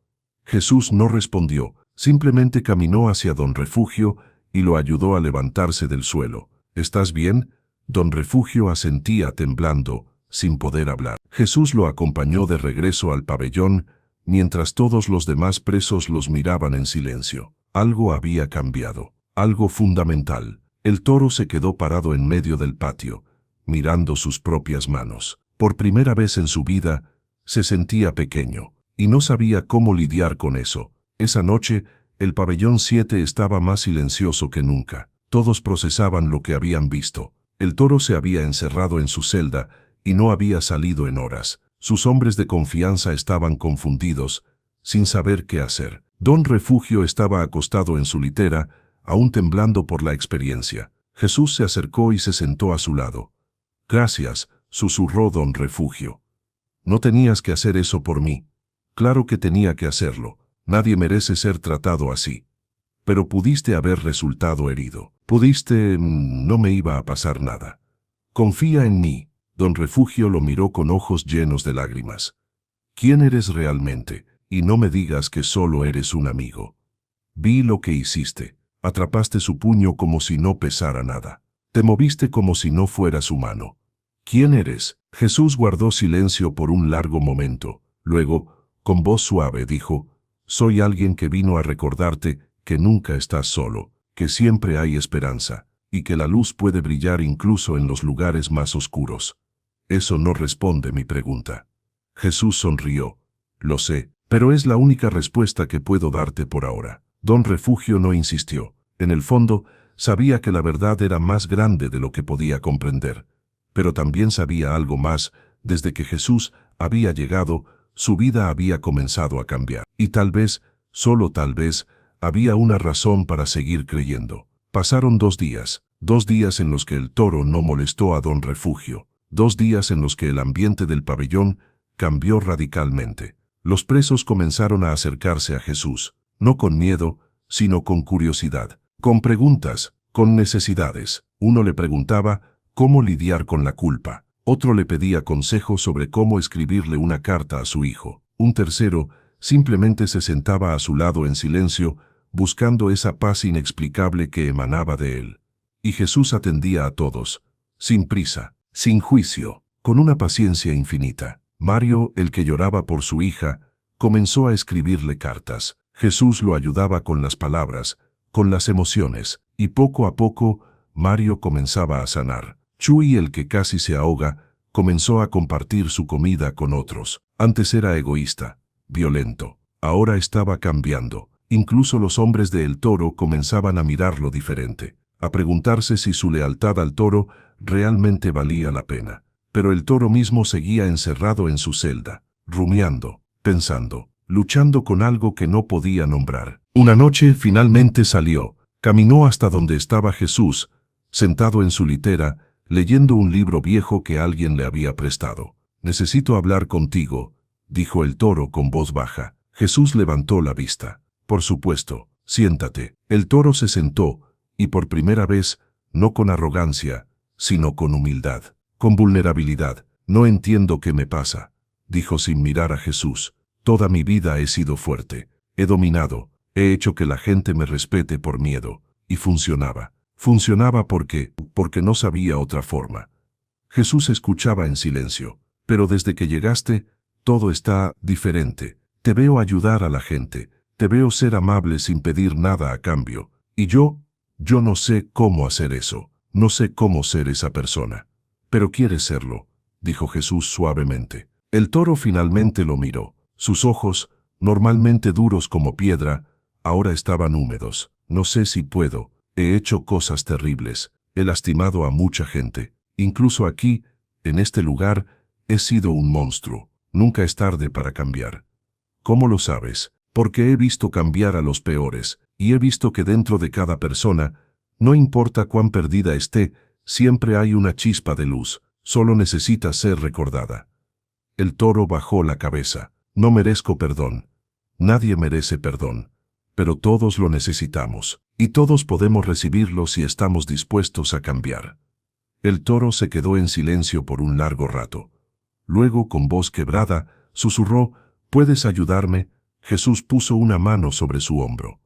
Speaker 1: Jesús no respondió, simplemente caminó hacia Don Refugio y lo ayudó a levantarse del suelo. «¿Estás bien?». Don Refugio asentía temblando, sin poder hablar. Jesús lo acompañó de regreso al pabellón, mientras todos los demás presos los miraban en silencio. Algo había cambiado, algo fundamental. El toro se quedó parado en medio del patio, mirando sus propias manos. Por primera vez en su vida, se sentía pequeño, y no sabía cómo lidiar con eso. Esa noche, el pabellón 7 estaba más silencioso que nunca. Todos procesaban lo que habían visto. El toro se había encerrado en su celda y no había salido en horas. Sus hombres de confianza estaban confundidos, sin saber qué hacer. Don Refugio estaba acostado en su litera, aún temblando por la experiencia. Jesús se acercó y se sentó a su lado. «Gracias», susurró Don Refugio. «No tenías que hacer eso por mí». «Claro que tenía que hacerlo. Nadie merece ser tratado así. Pero pudiste haber resultado herido. Pudiste... no me iba a pasar nada. Confía en mí». Don Refugio lo miró con ojos llenos de lágrimas. «¿Quién eres realmente? Y no me digas que solo eres un amigo». «Vi lo que hiciste. Atrapaste su puño como si no pesara nada. Te moviste como si no fueras humano. ¿Quién eres?». Jesús guardó silencio por un largo momento. Luego, con voz suave, dijo: «Soy alguien que vino a recordarte que nunca estás solo, que siempre hay esperanza, y que la luz puede brillar incluso en los lugares más oscuros». «Eso no responde mi pregunta». Jesús sonrió. «Lo sé, pero es la única respuesta que puedo darte por ahora». Don Refugio no insistió. En el fondo, sabía que la verdad era más grande de lo que podía comprender. Pero también sabía algo más. Desde que Jesús había llegado, su vida había comenzado a cambiar. Y tal vez, solo tal vez, había una razón para seguir creyendo. Pasaron 2 días. 2 días en los que el toro no molestó a Don Refugio. 2 días en los que el ambiente del pabellón cambió radicalmente. Los presos comenzaron a acercarse a Jesús, no con miedo, sino con curiosidad, con preguntas, con necesidades. Uno le preguntaba cómo lidiar con la culpa. Otro le pedía consejos sobre cómo escribirle una carta a su hijo. Un tercero simplemente se sentaba a su lado en silencio, buscando esa paz inexplicable que emanaba de él. Y Jesús atendía a todos, sin prisa, sin juicio, con una paciencia infinita. Mario, el que lloraba por su hija, comenzó a escribirle cartas. Jesús lo ayudaba con las palabras, con las emociones, y poco a poco, Mario comenzaba a sanar. Chuy, el que casi se ahoga, comenzó a compartir su comida con otros. Antes era egoísta, violento. Ahora estaba cambiando. Incluso los hombres de El Toro comenzaban a mirarlo diferente. a preguntarse si su lealtad al toro realmente valía la pena. Pero el toro mismo seguía encerrado en su celda, rumiando, pensando, luchando con algo que no podía nombrar. Una noche finalmente salió, caminó hasta donde estaba Jesús, sentado en su litera, leyendo un libro viejo que alguien le había prestado. «Necesito hablar contigo», dijo el toro con voz baja. Jesús levantó la vista. «Por supuesto, siéntate». El toro se sentó, y por primera vez, no con arrogancia, sino con humildad, con vulnerabilidad. «No entiendo qué me pasa», dijo sin mirar a Jesús. «Toda mi vida he sido fuerte, he dominado, he hecho que la gente me respete por miedo, y funcionaba. Funcionaba porque no sabía otra forma». Jesús escuchaba en silencio. «Pero desde que llegaste, todo está diferente. Te veo ayudar a la gente, te veo ser amable sin pedir nada a cambio. Y yo no sé cómo hacer eso, no sé cómo ser esa persona». «Pero quieres serlo», dijo Jesús suavemente. El toro finalmente lo miró. Sus ojos, normalmente duros como piedra, ahora estaban húmedos. «No sé si puedo. He hecho cosas terribles. He lastimado a mucha gente. Incluso aquí, en este lugar, he sido un monstruo. Nunca es tarde para cambiar». «¿Cómo lo sabes?» «Porque he visto cambiar a los peores, y he visto que dentro de cada persona, no importa cuán perdida esté, siempre hay una chispa de luz. Solo necesita ser recordada». El toro bajó la cabeza. «No merezco perdón. Nadie merece perdón. Pero todos lo necesitamos. Y todos podemos recibirlo si estamos dispuestos a cambiar». El toro se quedó en silencio por un largo rato. Luego, con voz quebrada, susurró: «¿Puedes ayudarme?» Jesús puso una mano sobre su hombro.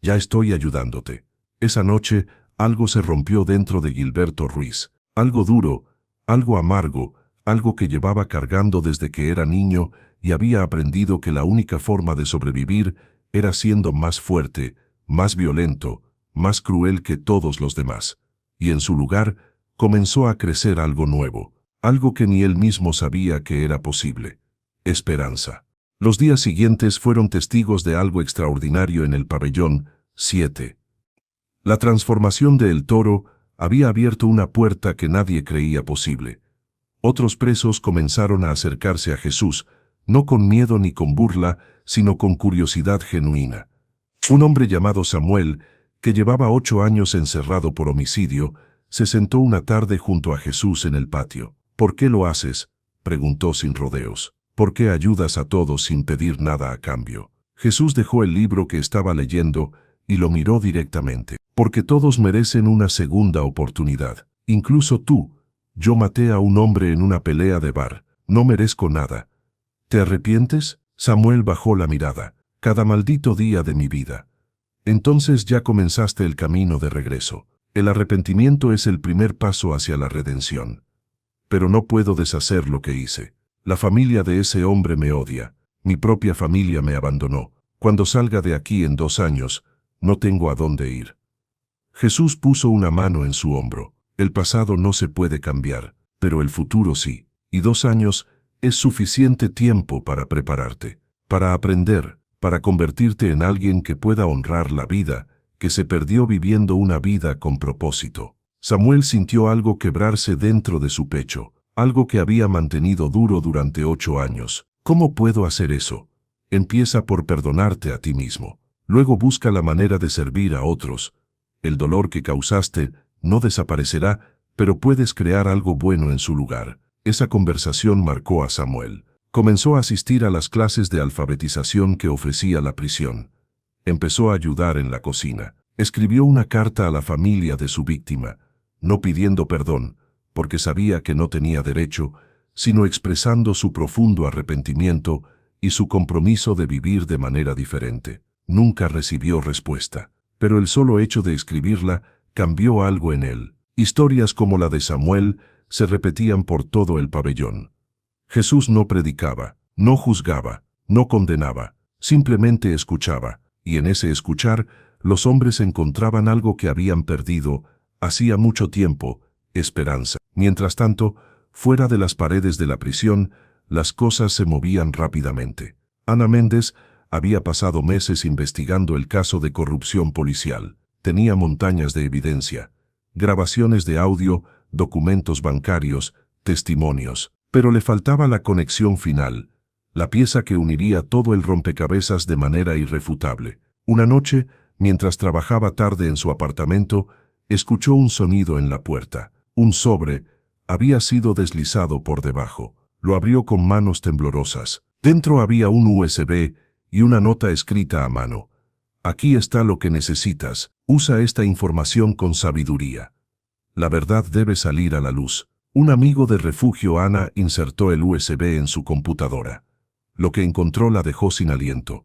Speaker 1: «Ya estoy ayudándote». Esa noche, algo se rompió dentro de Gilberto Ruiz. Algo duro, algo amargo, algo que llevaba cargando desde que era niño y había aprendido que la única forma de sobrevivir era siendo más fuerte, más violento, más cruel que todos los demás. Y en su lugar, comenzó a crecer algo nuevo, algo que ni él mismo sabía que era posible: esperanza. Los días siguientes fueron testigos de algo extraordinario en el pabellón 7. La transformación de El Toro había abierto una puerta que nadie creía posible. Otros presos comenzaron a acercarse a Jesús, no con miedo ni con burla, sino con curiosidad genuina. Un hombre llamado Samuel, que llevaba 8 años encerrado por homicidio, se sentó una tarde junto a Jesús en el patio. «¿Por qué lo haces?», preguntó sin rodeos. «¿Por qué ayudas a todos sin pedir nada a cambio?». Jesús dejó el libro que estaba leyendo y lo miró directamente. «Porque todos merecen una segunda oportunidad. Incluso tú. Yo maté a un hombre en una pelea de bar. No merezco nada. ¿Te arrepientes?». Samuel bajó la mirada. «Cada maldito día de mi vida». «Entonces ya comenzaste el camino de regreso. El arrepentimiento es el primer paso hacia la redención». «Pero no puedo deshacer lo que hice. La familia de ese hombre me odia. Mi propia familia me abandonó. Cuando salga de aquí en 2 años, no tengo a dónde ir». Jesús puso una mano en su hombro. «El pasado no se puede cambiar, pero el futuro sí. Y 2 años es suficiente tiempo para prepararte, para aprender, para convertirte en alguien que pueda honrar la vida, que se perdió viviendo una vida con propósito». Samuel sintió algo quebrarse dentro de su pecho, algo que había mantenido duro durante 8 años. «¿Cómo puedo hacer eso?». «Empieza por perdonarte a ti mismo. Luego busca la manera de servir a otros. El dolor que causaste no desaparecerá, pero puedes crear algo bueno en su lugar». Esa conversación marcó a Samuel. Comenzó a asistir a las clases de alfabetización que ofrecía la prisión. Empezó a ayudar en la cocina. Escribió una carta a la familia de su víctima, no pidiendo perdón, porque sabía que no tenía derecho, sino expresando su profundo arrepentimiento y su compromiso de vivir de manera diferente. Nunca recibió respuesta, pero el solo hecho de escribirla cambió algo en él. Historias como la de Samuel se repetían por todo el pabellón. Jesús no predicaba, no juzgaba, no condenaba, simplemente escuchaba, y en ese escuchar, los hombres encontraban algo que habían perdido hacía mucho tiempo: esperanza. Mientras tanto, fuera de las paredes de la prisión, las cosas se movían rápidamente. Ana Méndez había pasado meses investigando el caso de corrupción policial. tenía montañas de evidencia, grabaciones de audio, documentos bancarios, testimonios, pero le faltaba la conexión final, la pieza que uniría todo el rompecabezas de manera irrefutable. Una noche, mientras trabajaba tarde en su apartamento, escuchó un sonido en la puerta. Un sobre había sido deslizado por debajo. Lo abrió con manos temblorosas. Dentro había un USB y una nota escrita a mano. Aquí está lo que necesitas. Usa esta información con sabiduría. La verdad debe salir a la luz. Un amigo de refugio, Ana, insertó el USB en su computadora. Lo que encontró la dejó sin aliento.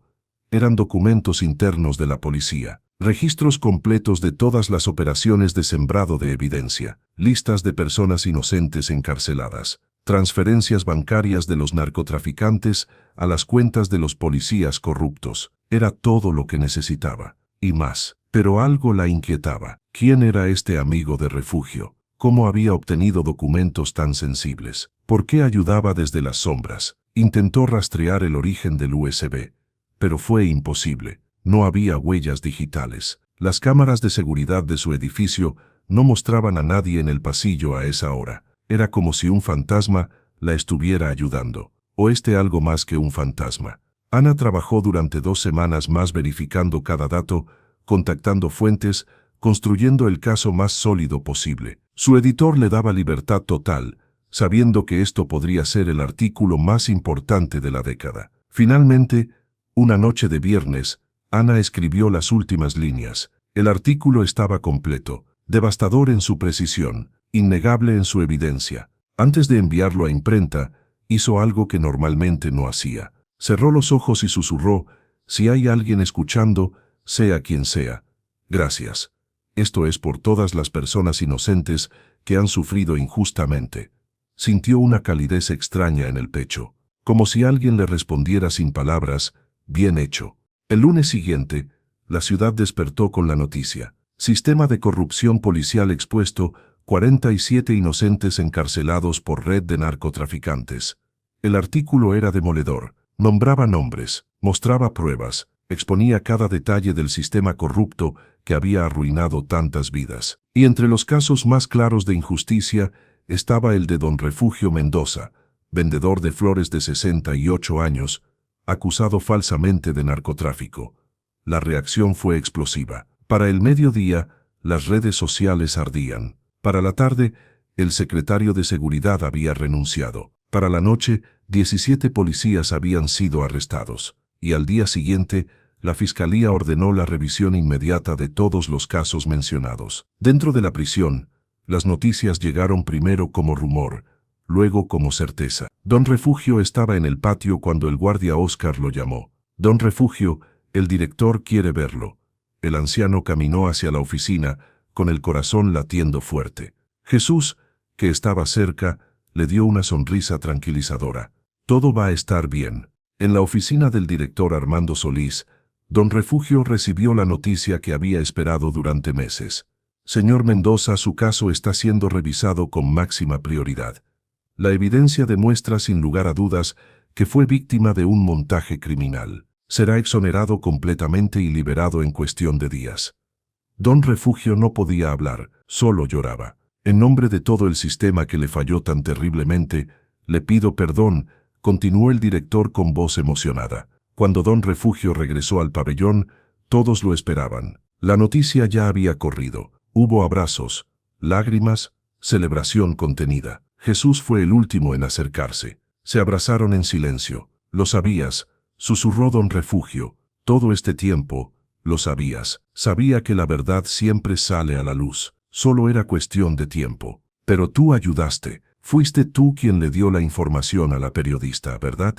Speaker 1: Eran documentos internos de la policía, registros completos de todas las operaciones de sembrado de evidencia, listas de personas inocentes encarceladas, transferencias bancarias de los narcotraficantes a las cuentas de los policías corruptos. Era todo lo que necesitaba, y más. Pero algo la inquietaba. ¿Quién era este amigo de refugio? ¿Cómo había obtenido documentos tan sensibles? ¿Por qué ayudaba desde las sombras? Intentó rastrear el origen del USB, pero fue imposible. No había huellas digitales. Las cámaras de seguridad de su edificio no mostraban a nadie en el pasillo a esa hora. Era como si un fantasma la estuviera ayudando. ¿O algo más que un fantasma? Ana trabajó durante 2 semanas más verificando cada dato, contactando fuentes, construyendo el caso más sólido posible. Su editor le daba libertad total, sabiendo que esto podría ser el artículo más importante de la década. Finalmente, una noche de viernes, Ana escribió las últimas líneas. El artículo estaba completo, devastador en su precisión, innegable en su evidencia. Antes de enviarlo a imprenta, hizo algo que normalmente no hacía. Cerró los ojos y susurró: si hay alguien escuchando, sea quien sea, gracias. Esto es por todas las personas inocentes que han sufrido injustamente. Sintió una calidez extraña en el pecho, como si alguien le respondiera sin palabras: bien hecho. El lunes siguiente, la ciudad despertó con la noticia: sistema de corrupción policial expuesto, 47 inocentes encarcelados por red de narcotraficantes. El artículo era demoledor, nombraba nombres, mostraba pruebas, exponía cada detalle del sistema corrupto que había arruinado tantas vidas. Y entre los casos más claros de injusticia estaba el de don Refugio Mendoza, vendedor de flores de 68 años, acusado falsamente de narcotráfico. La reacción fue explosiva. Para el mediodía, las redes sociales ardían. Para la tarde, el secretario de Seguridad había renunciado. Para la noche, 17 policías habían sido arrestados. Y al día siguiente, la Fiscalía ordenó la revisión inmediata de todos los casos mencionados. Dentro de la prisión, las noticias llegaron primero como rumor, luego como certeza. Don Refugio estaba en el patio cuando el guardia Oscar lo llamó. Don Refugio, el director quiere verlo. El anciano caminó hacia la oficina, con el corazón latiendo fuerte. Jesús, que estaba cerca, le dio una sonrisa tranquilizadora. Todo va a estar bien. En la oficina del director Armando Solís, don Refugio recibió la noticia que había esperado durante meses. Señor Mendoza, su caso está siendo revisado con máxima prioridad. La evidencia demuestra sin lugar a dudas que fue víctima de un montaje criminal. Será exonerado completamente y liberado en cuestión de días. Don Refugio no podía hablar, solo lloraba. En nombre de todo el sistema que le falló tan terriblemente, le pido perdón, continuó el director con voz emocionada. Cuando don Refugio regresó al pabellón, todos lo esperaban. La noticia ya había corrido. Hubo abrazos, lágrimas, celebración contenida. Jesús fue el último en acercarse. Se abrazaron en silencio. «Lo sabías», susurró don Refugio. «Todo este tiempo, lo sabías. Sabía que la verdad siempre sale a la luz. Solo era cuestión de tiempo. Pero tú ayudaste. Fuiste tú quien le dio la información a la periodista, ¿verdad?»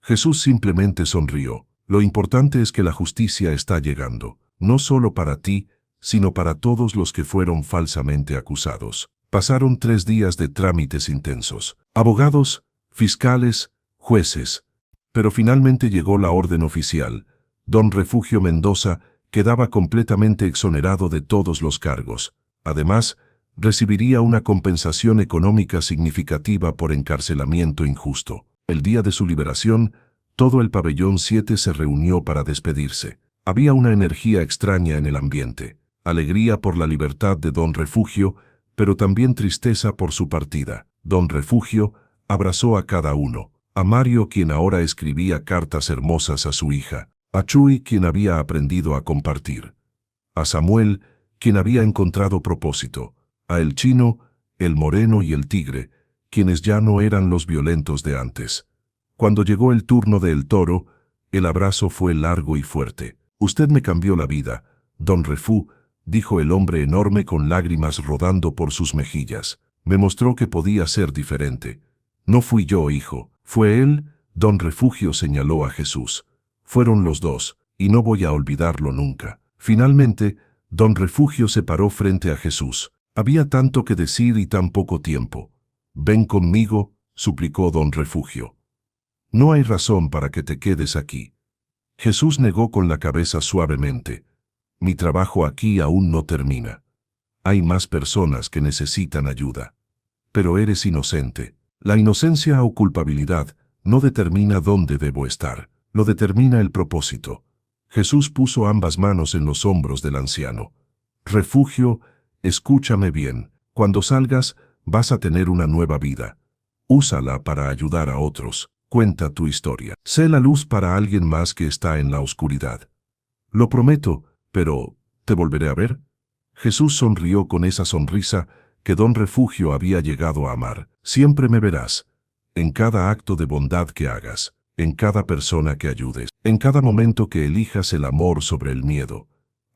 Speaker 1: Jesús simplemente sonrió. «Lo importante es que la justicia está llegando, no solo para ti, sino para todos los que fueron falsamente acusados». Pasaron 3 días de trámites intensos. Abogados, fiscales, jueces. Pero finalmente llegó la orden oficial. Don Refugio Mendoza quedaba completamente exonerado de todos los cargos. Además, recibiría una compensación económica significativa por encarcelamiento injusto. El día de su liberación, todo el pabellón 7 se reunió para despedirse. Había una energía extraña en el ambiente. alegría por la libertad de Don Refugio, pero también tristeza por su partida. Don Refugio abrazó a cada uno. A Mario, quien ahora escribía cartas hermosas a su hija. A Chuy, quien había aprendido a compartir. A Samuel, quien había encontrado propósito. A el Chino, el Moreno y el Tigre, quienes ya no eran los violentos de antes. Cuando llegó el turno de El Toro, el abrazo fue largo y fuerte. «Usted me cambió la vida, Don Refú», dijo el hombre enorme con lágrimas rodando por sus mejillas. «Me mostró que podía ser diferente. No fui yo, hijo, fue él». Don Refugio señaló a Jesús. «Fueron los dos, y no voy a olvidarlo nunca». Finalmente, Don Refugio se paró frente a Jesús. Había tanto que decir y tan poco tiempo. «Ven conmigo», suplicó Don Refugio. «No hay razón para que te quedes aquí». Jesús negó con la cabeza suavemente. «Mi trabajo aquí aún no termina. Hay más personas que necesitan ayuda. Pero eres inocente. La inocencia o culpabilidad no determina dónde debo estar. Lo determina el propósito». Jesús puso ambas manos en los hombros del anciano. «Refugio, escúchame bien. Cuando salgas, vas a tener una nueva vida. Úsala para ayudar a otros. Cuenta tu historia. Sé la luz para alguien más que está en la oscuridad». «Lo prometo, pero ¿te volveré a ver?». Jesús sonrió con esa sonrisa que Don Refugio había llegado a amar. «Siempre me verás. En cada acto de bondad que hagas, en cada persona que ayudes, en cada momento que elijas el amor sobre el miedo.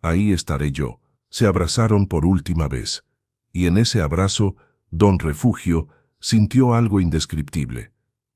Speaker 1: Ahí estaré yo». Se abrazaron por última vez. Y en ese abrazo, Don Refugio sintió algo indescriptible.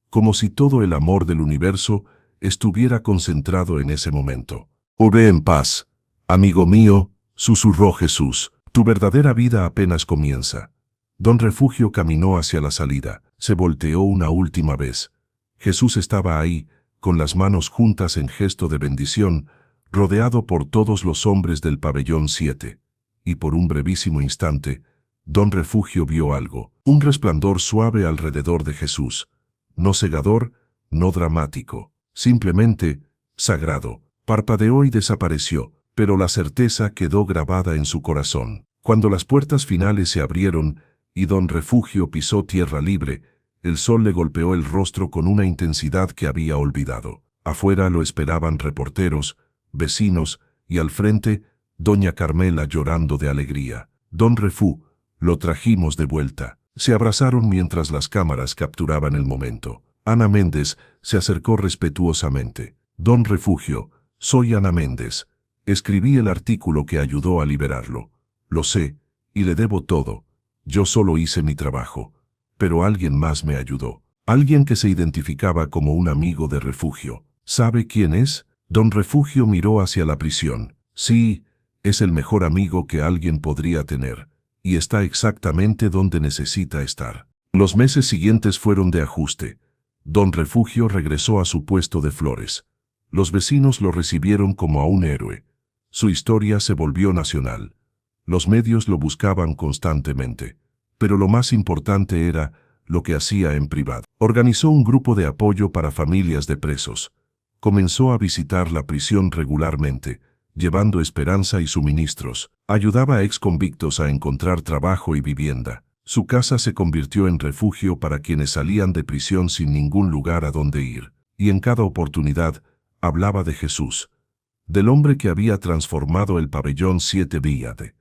Speaker 1: Como si todo el amor del universo estuviera concentrado en ese momento. «Ve en paz, amigo mío», susurró Jesús. «Tu verdadera vida apenas comienza». Don Refugio caminó hacia la salida. Se volteó una última vez. Jesús estaba ahí, con las manos juntas en gesto de bendición, rodeado por todos los hombres del pabellón 7. Y por un brevísimo instante, Don Refugio vio algo, un resplandor suave alrededor de Jesús. No cegador, no dramático, simplemente sagrado. Parpadeó y desapareció, pero la certeza quedó grabada en su corazón. Cuando las puertas finales se abrieron y Don Refugio pisó tierra libre, el sol le golpeó el rostro con una intensidad que había olvidado. Afuera lo esperaban reporteros, vecinos, y al frente, Doña Carmela llorando de alegría. «Don Refú, lo trajimos de vuelta». Se abrazaron mientras las cámaras capturaban el momento. Ana Méndez se acercó respetuosamente. «Don Refugio, soy Ana Méndez. Escribí el artículo que ayudó a liberarlo. Lo sé, y le debo todo. Yo solo hice mi trabajo. Pero alguien más me ayudó. Alguien que se identificaba como un amigo de Refugio. ¿Sabe quién es?». Don Refugio miró hacia la prisión. «Sí, es el mejor amigo que alguien podría tener. Y está exactamente donde necesita estar». Los meses siguientes fueron de ajuste. Don Refugio regresó a su puesto de flores. Los vecinos lo recibieron como a un héroe. Su historia se volvió nacional. Los medios lo buscaban constantemente. Pero lo más importante era lo que hacía en privado. Organizó un grupo de apoyo para familias de presos. Comenzó a visitar la prisión regularmente, llevando esperanza y suministros. Ayudaba a exconvictos a encontrar trabajo y vivienda. Su casa se convirtió en refugio para quienes salían de prisión sin ningún lugar a donde ir. Y en cada oportunidad, hablaba de Jesús. Del hombre que había transformado el pabellón 7 Villade.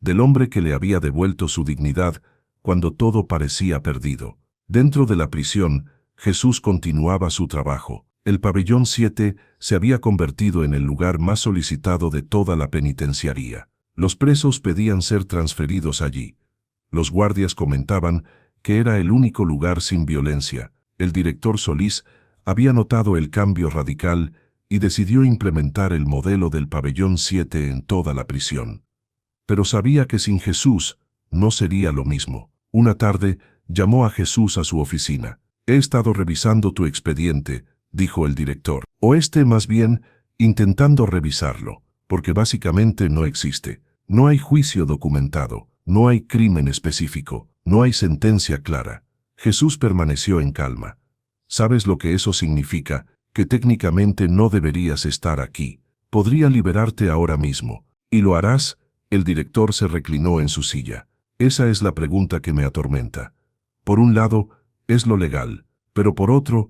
Speaker 1: Del hombre que le había devuelto su dignidad cuando todo parecía perdido. Dentro de la prisión, Jesús continuaba su trabajo. El pabellón 7 se había convertido en el lugar más solicitado de toda la penitenciaría. Los presos pedían ser transferidos allí. Los guardias comentaban que era el único lugar sin violencia. El director Solís había notado el cambio radical y decidió implementar el modelo del pabellón 7 en toda la prisión. Pero sabía que sin Jesús no sería lo mismo. Una tarde, llamó a Jesús a su oficina. «He estado revisando tu expediente», dijo el director. Más bien, intentando revisarlo, porque básicamente no existe. No hay juicio documentado, no hay crimen específico, no hay sentencia clara. Jesús permaneció en calma. «¿Sabes lo que eso significa? Que técnicamente no deberías estar aquí. Podría liberarte ahora mismo. Y lo harás». El director se reclinó en su silla. Esa es la pregunta que me atormenta. Por un lado, es lo legal, pero por otro,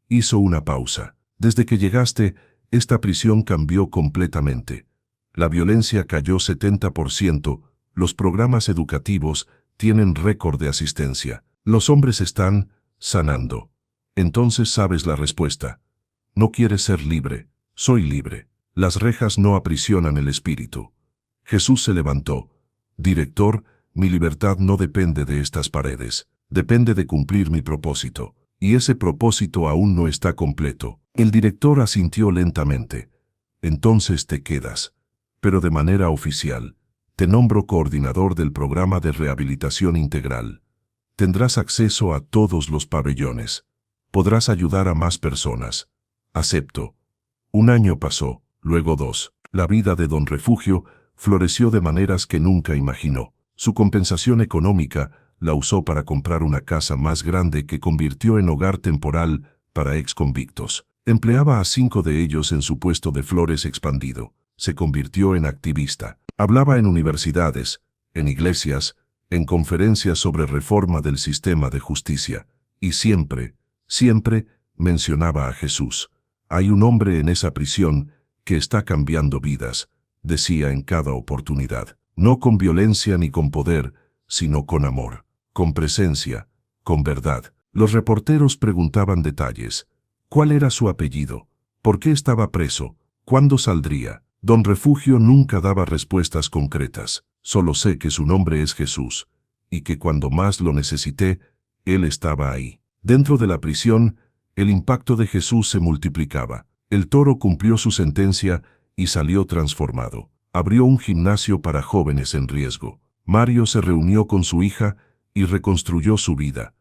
Speaker 1: hizo una pausa. Desde que llegaste, esta prisión cambió completamente. La violencia cayó 70%, los programas educativos tienen récord de asistencia. Los hombres están sanando. Entonces sabes la respuesta. No quieres ser libre, soy libre. Las rejas no aprisionan el espíritu. Jesús se levantó. Director, mi libertad no depende de estas paredes, depende de cumplir mi propósito. Y ese propósito aún no está completo. El director asintió lentamente. Entonces te quedas. Pero de manera oficial, te nombro coordinador del programa de rehabilitación integral. Tendrás acceso a todos los pabellones. Podrás ayudar a más personas. Acepto. Un año pasó, luego 2. La vida de Don Refugio floreció de maneras que nunca imaginó. Su compensación económica la usó para comprar una casa más grande que convirtió en hogar temporal para exconvictos. Empleaba a 5 de ellos en su puesto de flores expandido. Se convirtió en activista. Hablaba en universidades, en iglesias, en conferencias sobre reforma del sistema de justicia. Y siempre mencionaba a Jesús. Hay un hombre en esa prisión que está cambiando vidas, decía en cada oportunidad. No con violencia ni con poder, sino con amor, con presencia, con verdad. Los reporteros preguntaban detalles. ¿Cuál era su apellido? ¿Por qué estaba preso? ¿Cuándo saldría? Don Refugio nunca daba respuestas concretas. Solo sé que su nombre es Jesús, y que cuando más lo necesité, Él estaba ahí. Dentro de la prisión, el impacto de Jesús se multiplicaba. El toro cumplió su sentencia y salió transformado. Abrió un gimnasio para jóvenes en riesgo. Mario se reunió con su hija y reconstruyó su vida.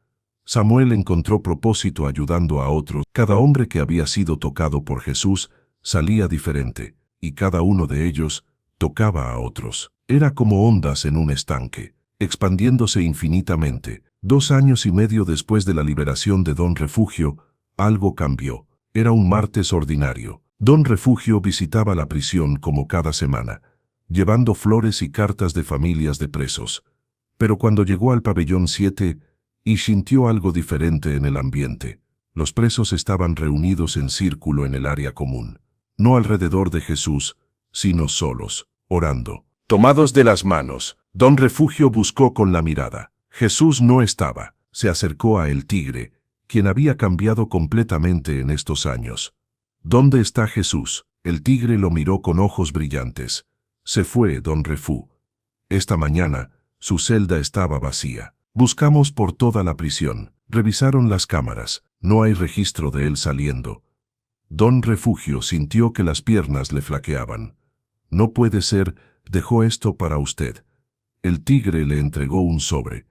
Speaker 1: Samuel encontró propósito ayudando a otros. Cada hombre que había sido tocado por Jesús salía diferente, y cada uno de ellos tocaba a otros. Era como ondas en un estanque, expandiéndose infinitamente. 2 años y medio después de la liberación de Don Refugio, algo cambió. Era un martes ordinario. Don Refugio visitaba la prisión como cada semana, llevando flores y cartas de familias de presos. Pero cuando llegó al pabellón 7, y sintió algo diferente en el ambiente. Los presos estaban reunidos en círculo en el área común, no alrededor de Jesús, sino solos, orando. Tomados de las manos, Don Refugio buscó con la mirada. Jesús no estaba. Se acercó a el tigre, quien había cambiado completamente en estos años. ¿Dónde está Jesús? El tigre lo miró con ojos brillantes. Se fue, Don Refú. Esta mañana, su celda estaba vacía. Buscamos por toda la prisión. Revisaron las cámaras. No hay registro de él saliendo. Don Refugio sintió que las piernas le flaqueaban. No puede ser, dejó esto para usted. El tigre le entregó un sobre.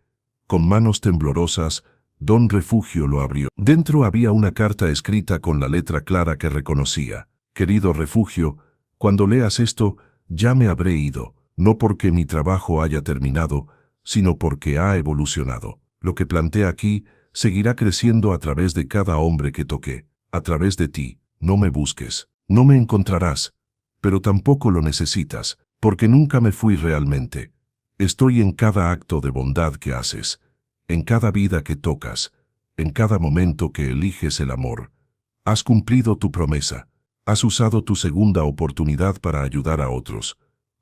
Speaker 1: Con manos temblorosas, Don Refugio lo abrió. Dentro había una carta escrita con la letra clara que reconocía. Querido Refugio, cuando leas esto, ya me habré ido, no porque mi trabajo haya terminado, sino porque ha evolucionado. Lo que plantea aquí seguirá creciendo a través de cada hombre que toqué. A través de ti, no me busques, no me encontrarás, pero tampoco lo necesitas, porque nunca me fui realmente. Estoy en cada acto de bondad que haces, en cada vida que tocas, en cada momento que eliges el amor. Has cumplido tu promesa, has usado tu segunda oportunidad para ayudar a otros.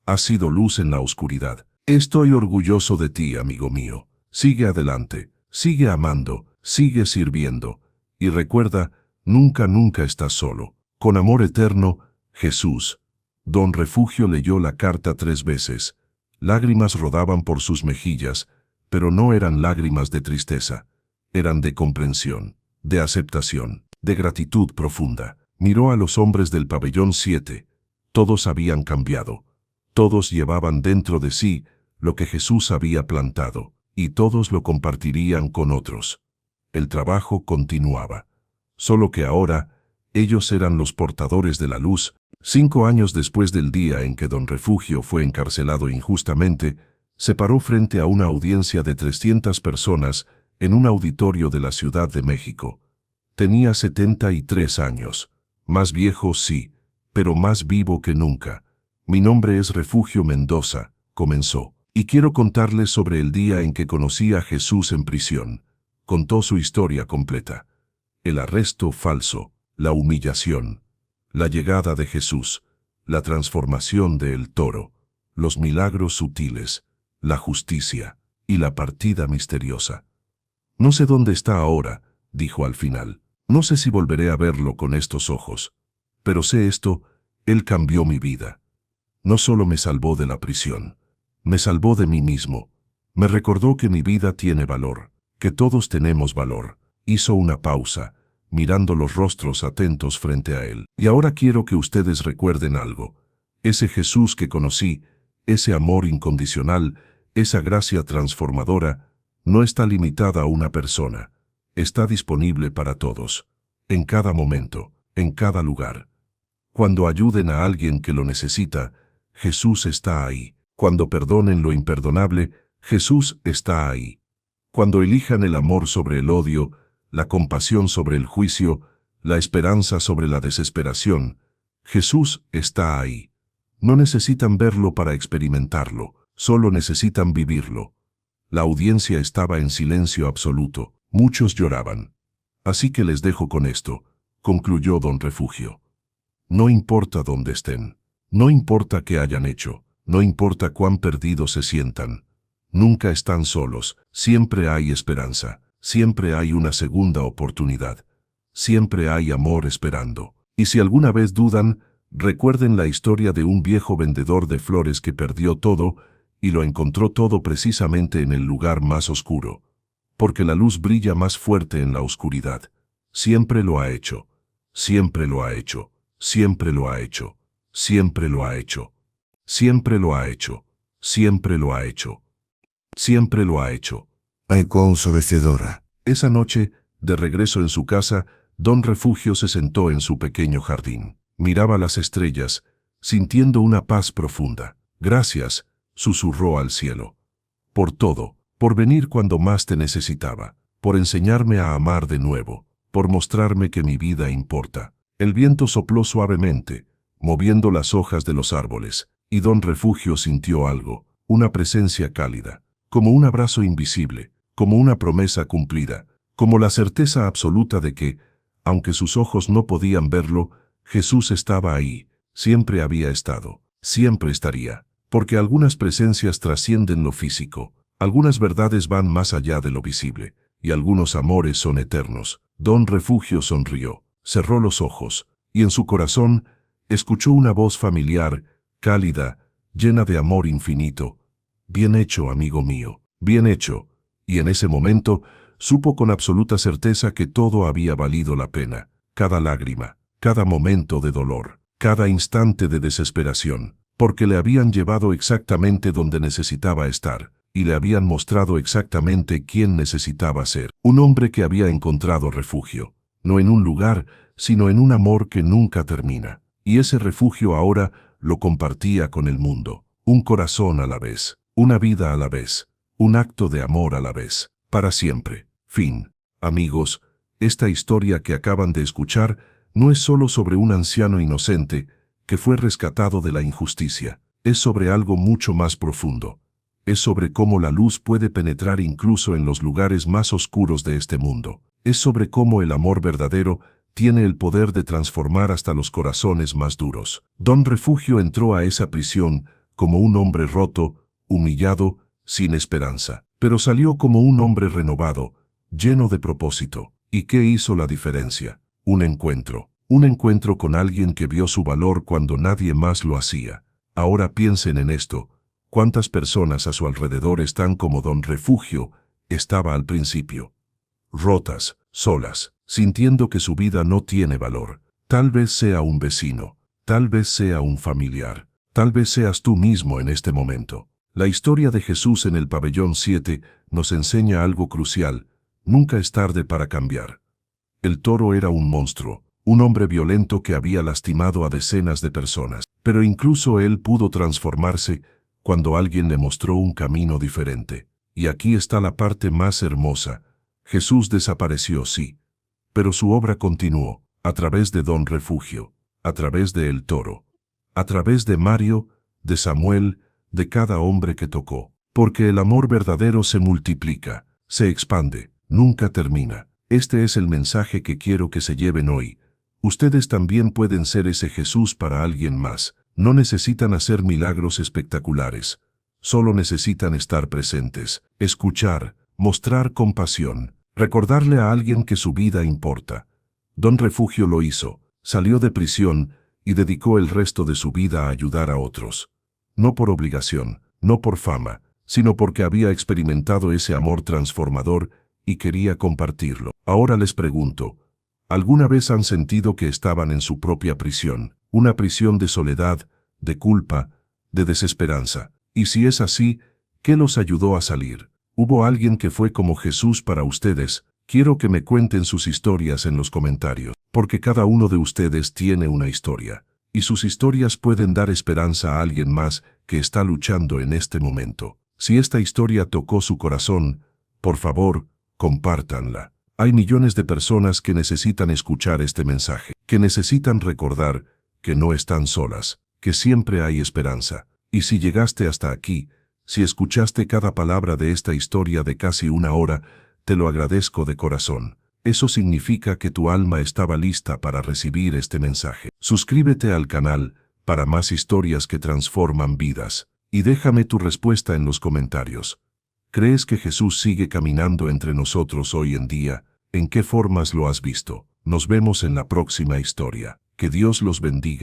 Speaker 1: Has sido luz en la oscuridad. Estoy orgulloso de ti, amigo mío. Sigue adelante, sigue amando, sigue sirviendo. Y recuerda, nunca estás solo. Con amor eterno, Jesús. Don Refugio leyó la carta 3 veces. Lágrimas rodaban por sus mejillas, pero no eran lágrimas de tristeza. Eran de comprensión, de aceptación, de gratitud profunda. Miró a los hombres del pabellón 7. Todos habían cambiado. Todos llevaban dentro de sí lo que Jesús había plantado, y todos lo compartirían con otros. El trabajo continuaba. Solo que ahora, ellos eran los portadores de la luz. 5 años después del día en que Don Refugio fue encarcelado injustamente, se paró frente a una audiencia de 300 personas en un auditorio de la Ciudad de México. Tenía 73 años. Más viejo sí, pero más vivo que nunca. Mi nombre es Refugio Mendoza, comenzó. Y quiero contarles sobre el día en que conocí a Jesús en prisión. Contó su historia completa. El arresto falso, la humillación, la llegada de Jesús, la transformación de El Toro, los milagros sutiles, la justicia y la partida misteriosa. No sé dónde está ahora, dijo al final. No sé si volveré a verlo con estos ojos. Pero sé esto, él cambió mi vida. No solo me salvó de la prisión, me salvó de mí mismo. Me recordó que mi vida tiene valor, que todos tenemos valor. Hizo una pausa, mirando los rostros atentos frente a él. Y ahora quiero que ustedes recuerden algo. Ese Jesús que conocí, ese amor incondicional, esa gracia transformadora, no está limitada a una persona. Está disponible para todos, en cada momento, en cada lugar. Cuando ayuden a alguien que lo necesita, Jesús está ahí. Cuando perdonen lo imperdonable, Jesús está ahí. Cuando elijan el amor sobre el odio, la compasión sobre el juicio, la esperanza sobre la desesperación, Jesús está ahí. No necesitan verlo para experimentarlo, solo necesitan vivirlo. La audiencia estaba en silencio absoluto, muchos lloraban. Así que les dejo con esto, concluyó don Refugio. No importa dónde estén, no importa qué hayan hecho, no importa cuán perdidos se sientan. Nunca están solos, siempre hay esperanza, siempre hay una segunda oportunidad, siempre hay amor esperando. Y si alguna vez dudan, recuerden la historia de un viejo vendedor de flores que perdió todo y lo encontró todo precisamente en el lugar más oscuro. Porque la luz brilla más fuerte en la oscuridad. Siempre lo ha hecho, siempre lo ha hecho, siempre lo ha hecho, siempre lo ha hecho, siempre lo ha hecho, siempre lo ha hecho, siempre lo ha hecho.
Speaker 2: Ay, cuán sobrecedora.
Speaker 1: Esa noche, de regreso en su casa, don Refugio se sentó en su pequeño jardín. Miraba las estrellas, sintiendo una paz profunda. Gracias, susurró al cielo. Por todo, por venir cuando más te necesitaba, por enseñarme a amar de nuevo, por mostrarme que mi vida importa. El viento sopló suavemente, moviendo las hojas de los árboles, y don Refugio sintió algo, una presencia cálida, como un abrazo invisible, como una promesa cumplida, como la certeza absoluta de que, aunque sus ojos no podían verlo, Jesús estaba ahí, siempre había estado, siempre estaría, porque algunas presencias trascienden lo físico, algunas verdades van más allá de lo visible, y algunos amores son eternos. Don Refugio sonrió, cerró los ojos, y en su corazón escuchó una voz familiar, cálida, llena de amor infinito. Bien hecho, amigo mío, bien hecho. Y en ese momento supo con absoluta certeza que todo había valido la pena, cada lágrima, cada momento de dolor, cada instante de desesperación, porque le habían llevado exactamente donde necesitaba estar, y le habían mostrado exactamente quién necesitaba ser. Un hombre que había encontrado refugio, no en un lugar, sino en un amor que nunca termina. Y ese refugio ahora lo compartía con el mundo, un corazón a la vez, una vida a la vez, un acto de amor a la vez, para siempre. Fin. Amigos, esta historia que acaban de escuchar no es solo sobre un anciano inocente que fue rescatado de la injusticia, es sobre algo mucho más profundo. Es sobre cómo la luz puede penetrar incluso en los lugares más oscuros de este mundo. Es sobre cómo el amor verdadero tiene el poder de transformar hasta los corazones más duros. Don Refugio entró a esa prisión como un hombre roto, humillado, sin esperanza, pero salió como un hombre renovado, lleno de propósito. ¿Y qué hizo la diferencia? Un encuentro con alguien que vio su valor cuando nadie más lo hacía. Ahora piensen en esto. ¿Cuántas personas a su alrededor están como don Refugio estaba al principio? Rotas, solas, sintiendo que su vida no tiene valor. Tal vez sea un vecino, tal vez sea un familiar, tal vez seas tú mismo en este momento. La historia de Jesús en el pabellón 7 nos enseña algo crucial. Nunca es tarde para cambiar. El Toro era un monstruo, un hombre violento que había lastimado a decenas de personas, pero incluso él pudo transformarse cuando alguien le mostró un camino diferente. Y aquí está la parte más hermosa. Jesús desapareció, sí, pero su obra continuó, a través de don Refugio, a través de El Toro, a través de Mario, de Samuel, de cada hombre que tocó. Porque el amor verdadero se multiplica, se expande, nunca termina. Este es el mensaje que quiero que se lleven hoy. Ustedes también pueden ser ese Jesús para alguien más. No necesitan hacer milagros espectaculares. Solo necesitan estar presentes, escuchar, mostrar compasión, recordarle a alguien que su vida importa. Don Refugio lo hizo, salió de prisión y dedicó el resto de su vida a ayudar a otros. No por obligación, no por fama, sino porque había experimentado ese amor transformador y quería compartirlo. Ahora les pregunto, ¿alguna vez han sentido que estaban en su propia prisión? Una prisión de soledad, de culpa, de desesperanza. Y si es así, ¿qué los ayudó a salir? ¿Hubo alguien que fue como Jesús para ustedes? Quiero que me cuenten sus historias en los comentarios, porque cada uno de ustedes tiene una historia, y sus historias pueden dar esperanza a alguien más que está luchando en este momento. Si esta historia tocó su corazón, por favor, compártanla. Hay millones de personas que necesitan escuchar este mensaje, que necesitan recordar que no están solas, que siempre hay esperanza. Y si llegaste hasta aquí, si escuchaste cada palabra de esta historia de casi una hora, te lo agradezco de corazón. Eso significa que tu alma estaba lista para recibir este mensaje. Suscríbete al canal para más historias que transforman vidas. Y déjame tu respuesta en los comentarios. ¿Crees que Jesús sigue caminando entre nosotros hoy en día? ¿En qué formas lo has visto? Nos vemos en la próxima historia. Que Dios los bendiga.